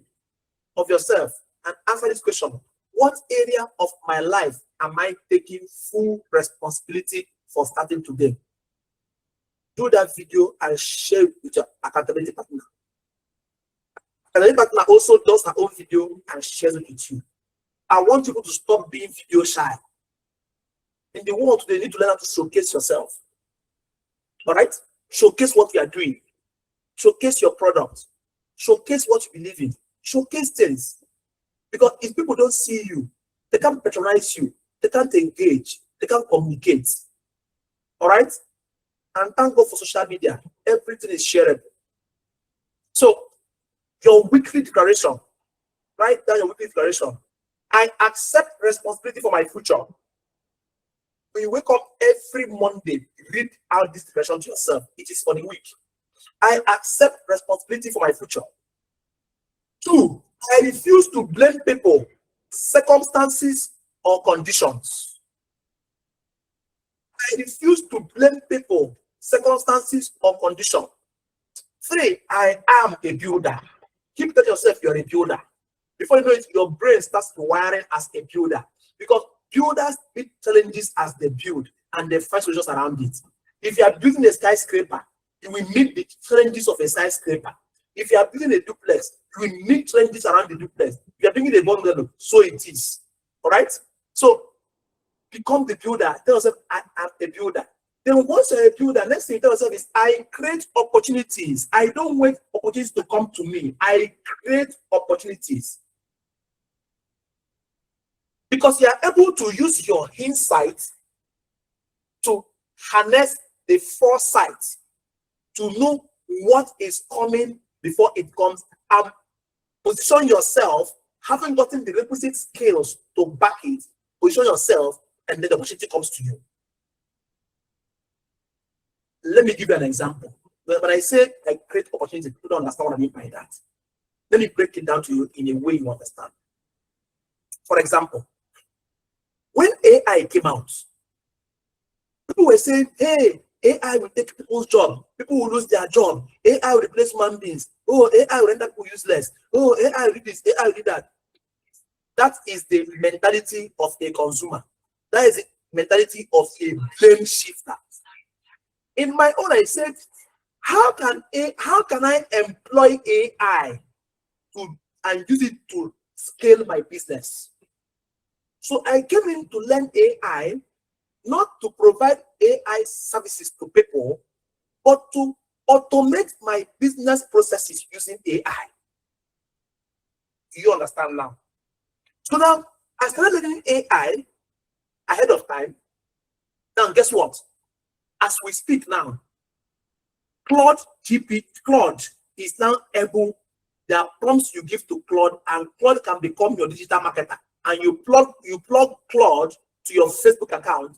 of yourself and answer this question. What area of my life am I taking full responsibility for starting today? Do that video and share it with your accountability partner. Accountability partner also does her own video and shares it with you. I want people to stop being video shy. In the world today, you need to learn how to showcase yourself. All right? Showcase what you are doing. Showcase your product. Showcase what you believe in. Showcase things. Because if people don't see you, they can't patronize you. They can't engage. They can't communicate. All right? And thank God for social media. Everything is shareable. So, your weekly declaration. Write down your weekly declaration. I accept responsibility for my future. When you wake up every Monday, read out this declaration to yourself. It is for the week. I accept responsibility for my future. 2, I refuse to blame people, circumstances, or conditions. I refuse to blame people, circumstances, or conditions. 3, I am a builder. Keep telling yourself you're a builder. Before you know it, your brain starts wiring as a builder, because builders meet challenges as they build and they find solutions around it. If you are building a skyscraper, you will meet the challenges of a skyscraper. If you are building a duplex, you will meet challenges around the duplex. If you are building a bungalow, so it is. All right? So become the builder. Tell yourself, I am a builder. Then once you're a builder, next thing you tell yourself is, I create opportunities. I don't wait opportunities to come to me. I create opportunities. Because you are able to use your insight to harness the foresight to know what is coming before it comes, and position yourself, having gotten the requisite skills to back it, position yourself, and then the opportunity comes to you. Let me give you an example. When I say I create opportunities, people don't understand what I mean by that. Let me break it down to you in a way you understand. For example, when AI came out, people were saying, hey, AI will take people's job. People will lose their job. AI will replace human beings. Oh, AI will render people useless. Oh, AI will do this. AI will do that. That is the mentality of a consumer. That is the mentality of a blame shifter. In my own, I said, how can I employ AI and use it to scale my business? So I came in to learn AI, not to provide AI services to people, but to automate my business processes using AI. You understand now? So now I started learning AI ahead of time. Now guess what? As we speak now, Claude is now able, there are prompts you give to Claude, and Claude can become your digital marketer. And you plug Claude to your Facebook account.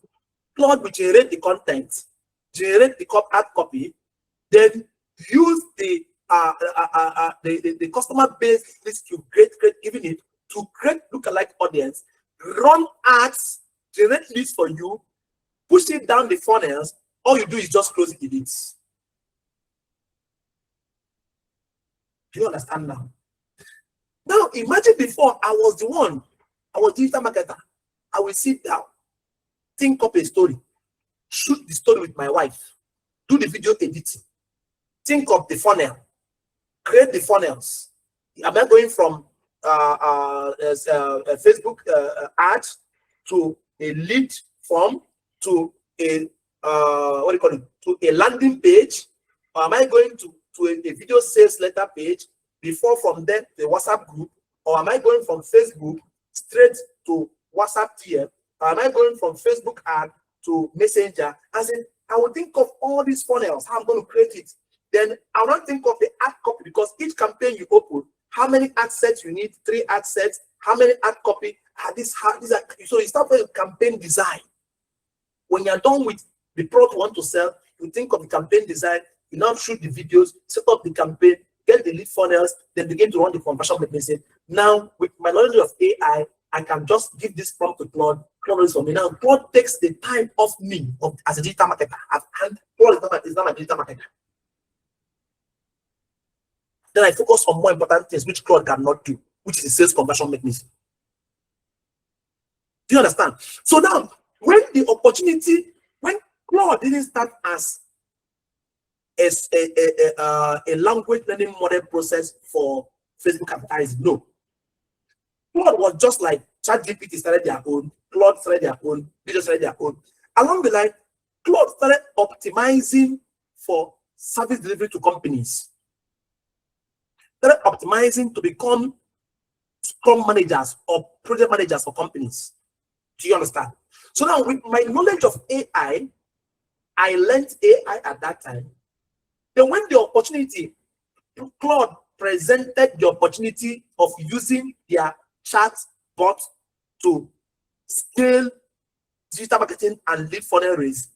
Claude will generate the content, generate the ad copy, then use the customer base list you create, giving it to create lookalike audience, run ads, generate leads for you, push it down the funnels. All you do is just close the leads. Do you understand now? Now imagine before I was digital marketer. I will sit down, think up a story, shoot the story with my wife, do the video editing, think of the funnel, create the funnels. Am I going from a Facebook ad to a lead form to a to a landing page? Or am I going to a video sales letter page before from there the WhatsApp group? Or am I going from Facebook straight to WhatsApp DM? Or am I going from Facebook ad to Messenger? As in, I will think of all these funnels, how I'm going to create it. Then I will not think of the ad copy, because each campaign you open, how many ad sets you need, 3 ad sets, how many ad copy, so you start with campaign design. When you're done with the product you want to sell, you think of the campaign design, you now shoot the videos, set up the campaign, get the lead funnels, then begin to run the conversion mechanism. Now, with my knowledge of AI, I can just give this prompt to Claude. Claude is for me. Now, Claude takes the time off me as a digital marketer. And Claude is not a digital marketer. Then I focus on more important things which Claude cannot do, which is the sales conversion mechanism. Do you understand? So now, when Claude didn't start as a language learning model process for Facebook advertising, no. Claude was just like ChatGPT started their own, Claude started their own, they just started their own. Along the line, Claude started optimizing for service delivery to companies. Started optimizing to become scrum managers or project managers for companies. Do you understand? So now, with my knowledge of AI, I learned AI at that time. Then when the opportunity, Claude presented the opportunity of using their chat bot to scale digital marketing and lead funnel raise,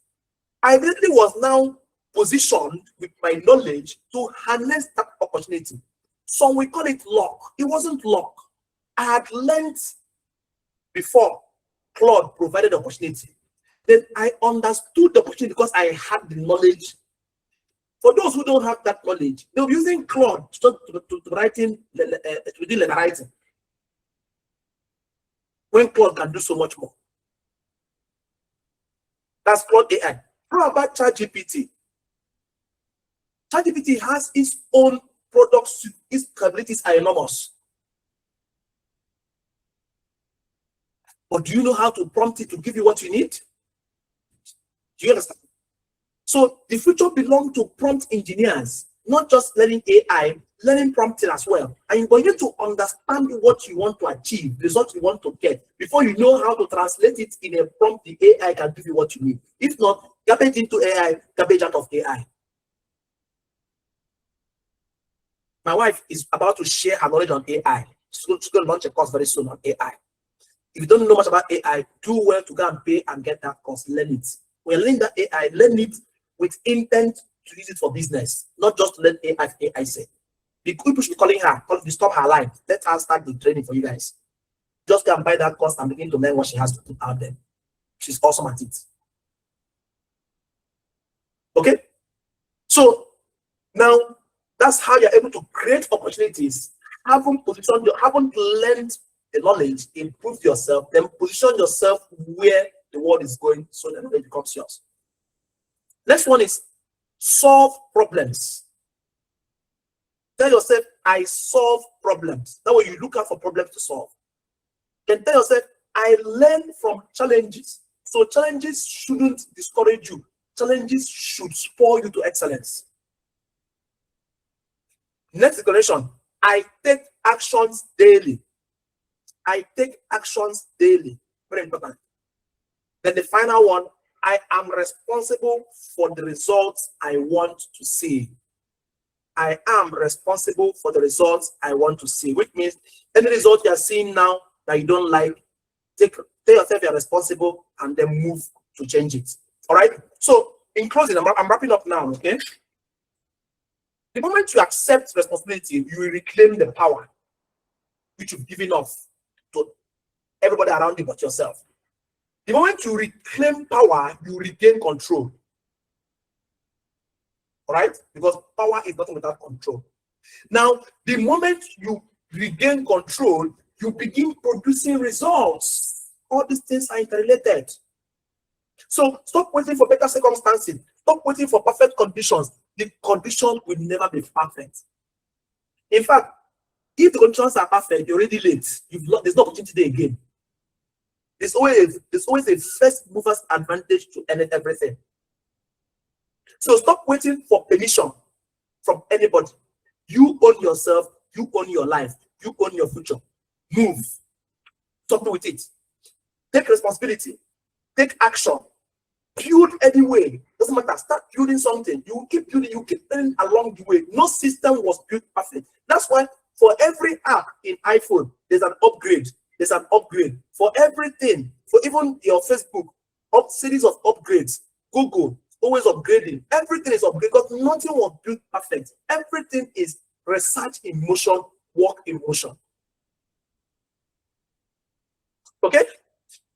I immediately was now positioned with my knowledge to harness that opportunity. Some we call it luck. It wasn't luck. I had learned before Claude provided the opportunity. Then I understood the opportunity because I had the knowledge. For those who don't have that knowledge, they'll be using Claude to writing, to do letter writing. When Claude can do so much more. That's Claude AI. How about ChatGPT? ChatGPT has its own products, its capabilities are enormous. But do you know how to prompt it to give you what you need? Do you understand? So the future belongs to prompt engineers, not just learning AI, learning prompting as well. And you need to understand what you want to achieve, the result you want to get, before you know how to translate it in a prompt the AI can give you what you need. If not, garbage into AI, garbage out of AI. My wife is about to share her knowledge on AI. She's going to launch a course very soon on AI. If you don't know much about AI, do well to go and pay and get that course. Learn it. When learning that AI, learn it with intent to use it for business, not just to learn AI say. The people should be calling her, disturb her life. Let her start the training for you guys. Just go and buy that course and begin to learn what she has to put out there. She's awesome at it. Okay? So now that's how you're able to create opportunities. Haven't learned the knowledge, improve yourself, then position yourself where the world is going so that it becomes yours. Next one is solve problems. Tell yourself, I solve problems. That way you look out for problems to solve. Then tell yourself, I learn from challenges. So challenges shouldn't discourage you. Challenges should spur you to excellence. Next declaration, I take actions daily. I take actions daily. Very important. Then the final one, I am responsible for the results I want to see. I am responsible for the results I want to see, which means any result you are seeing now that you don't like, tell yourself you're responsible and then move to change it. All right. So in closing, I'm wrapping up now. Okay. The moment you accept responsibility, you will reclaim the power which you've given off to everybody around you but yourself. The moment you reclaim power, you regain control. All right? Because power is nothing without control. Now, the moment you regain control, you begin producing results. All these things are interrelated. So stop waiting for better circumstances. Stop waiting for perfect conditions. The condition will never be perfect. In fact, if the conditions are perfect, you're already late. There's no opportunity there again. There's always a first mover's advantage to everything. So stop waiting for permission from anybody. You own yourself, you own your life, you own your future. Move. Stop with it. Take responsibility. Take action. Build anyway. Doesn't matter. Start building something. You keep building, you keep learning along the way. No system was built perfect. That's why for every app in iPhone, there's an upgrade. There's an upgrade. For everything, for even your Facebook, series of upgrades. Google, always upgrading. Everything is upgraded because nothing was built perfect. Everything is research in motion, work in motion. Okay?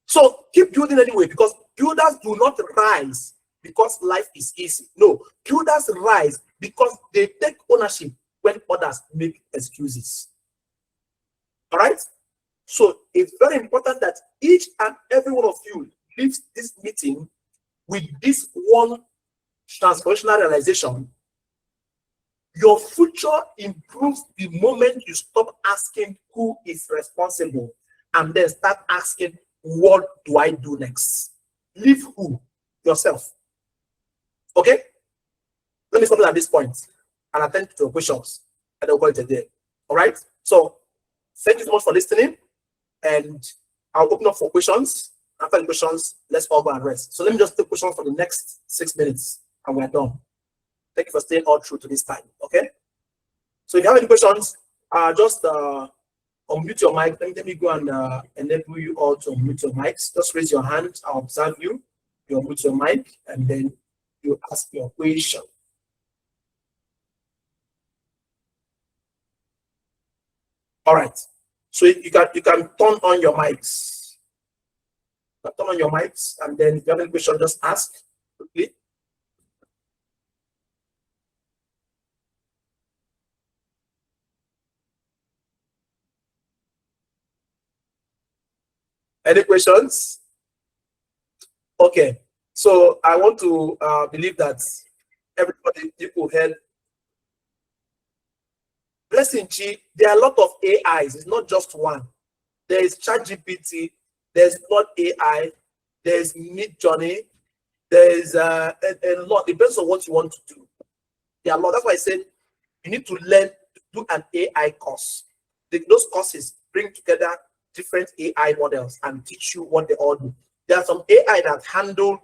So keep building anyway, because builders do not rise because life is easy. No, builders rise because they take ownership when others make excuses. All right? So it's very important that each and every one of you leaves this meeting with this one transformational realization. Your future improves the moment you stop asking who is responsible and then start asking, what do I do next? Leave who? Yourself. Okay? Let me stop at this point and attend to your questions and I'll go into there. All right? So thank you so much for listening, and I'll open up for questions. After the questions, let's all go and rest. So let me just take questions for the next 6 minutes and we're done. Thank you for staying all through to this time. Okay? So if you have any questions, just go unmute your mic. Let me go and enable you all to unmute your mics. Just raise your hand. I'll observe you. You unmute your mic, and then you ask your question. All right. So you can turn on your mics. Turn on your mics, and then if you have any question, just ask quickly. Any questions? Okay. So I want to believe that everybody, people heard. Blessing G, there are a lot of AIs. It's not just one. There is ChatGPT. There's not AI. There's Midjourney. There is a lot. It depends on what you want to do. There are a lot. That's why I said you need to learn to do an AI course. Those courses bring together different AI models and teach you what they all do. There are some AI that handle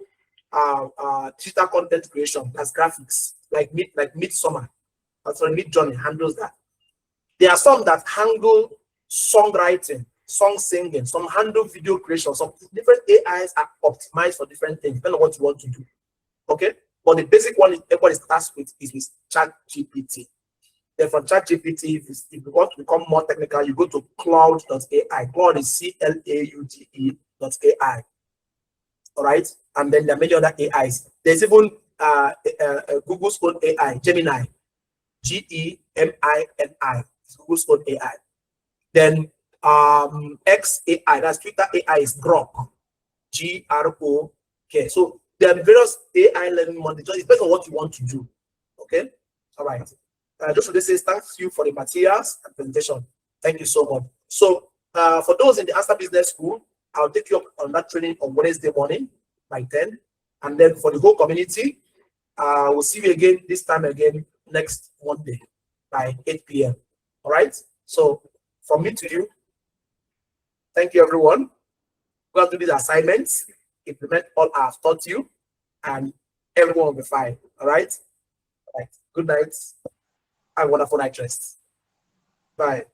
digital content creation, as graphics, like Midsummer. That's why Midjourney handles that. There are some that handle songwriting, song singing, some handle video creation. Some different AIs are optimized for different things, depending on what you want to do. Okay? But the basic one everybody starts with is with ChatGPT. Then from ChatGPT, if you want to become more technical, you go to Claude.ai. Claude is CLAUDE.ai. All right? And then there are many other AIs. There's even Google's own AI, Gemini. GEMINI. Google's own AI. Then XAI, that's Twitter AI, is Grok. GROK. So there are various AI learning models. It depends on what you want to do. Okay? All right. Just to say thank you for the materials and presentation. Thank you so much. So for those in the Answer Business School, I'll take you up on that training on Wednesday morning by 10. And then for the whole community, we'll see you again this time again next Monday by 8 p.m. All right. So from me to you, thank you, everyone. Go and do these assignments, implement all I've taught you, and everyone will be fine. All right. All right. Good night. Have a wonderful night rest. Bye.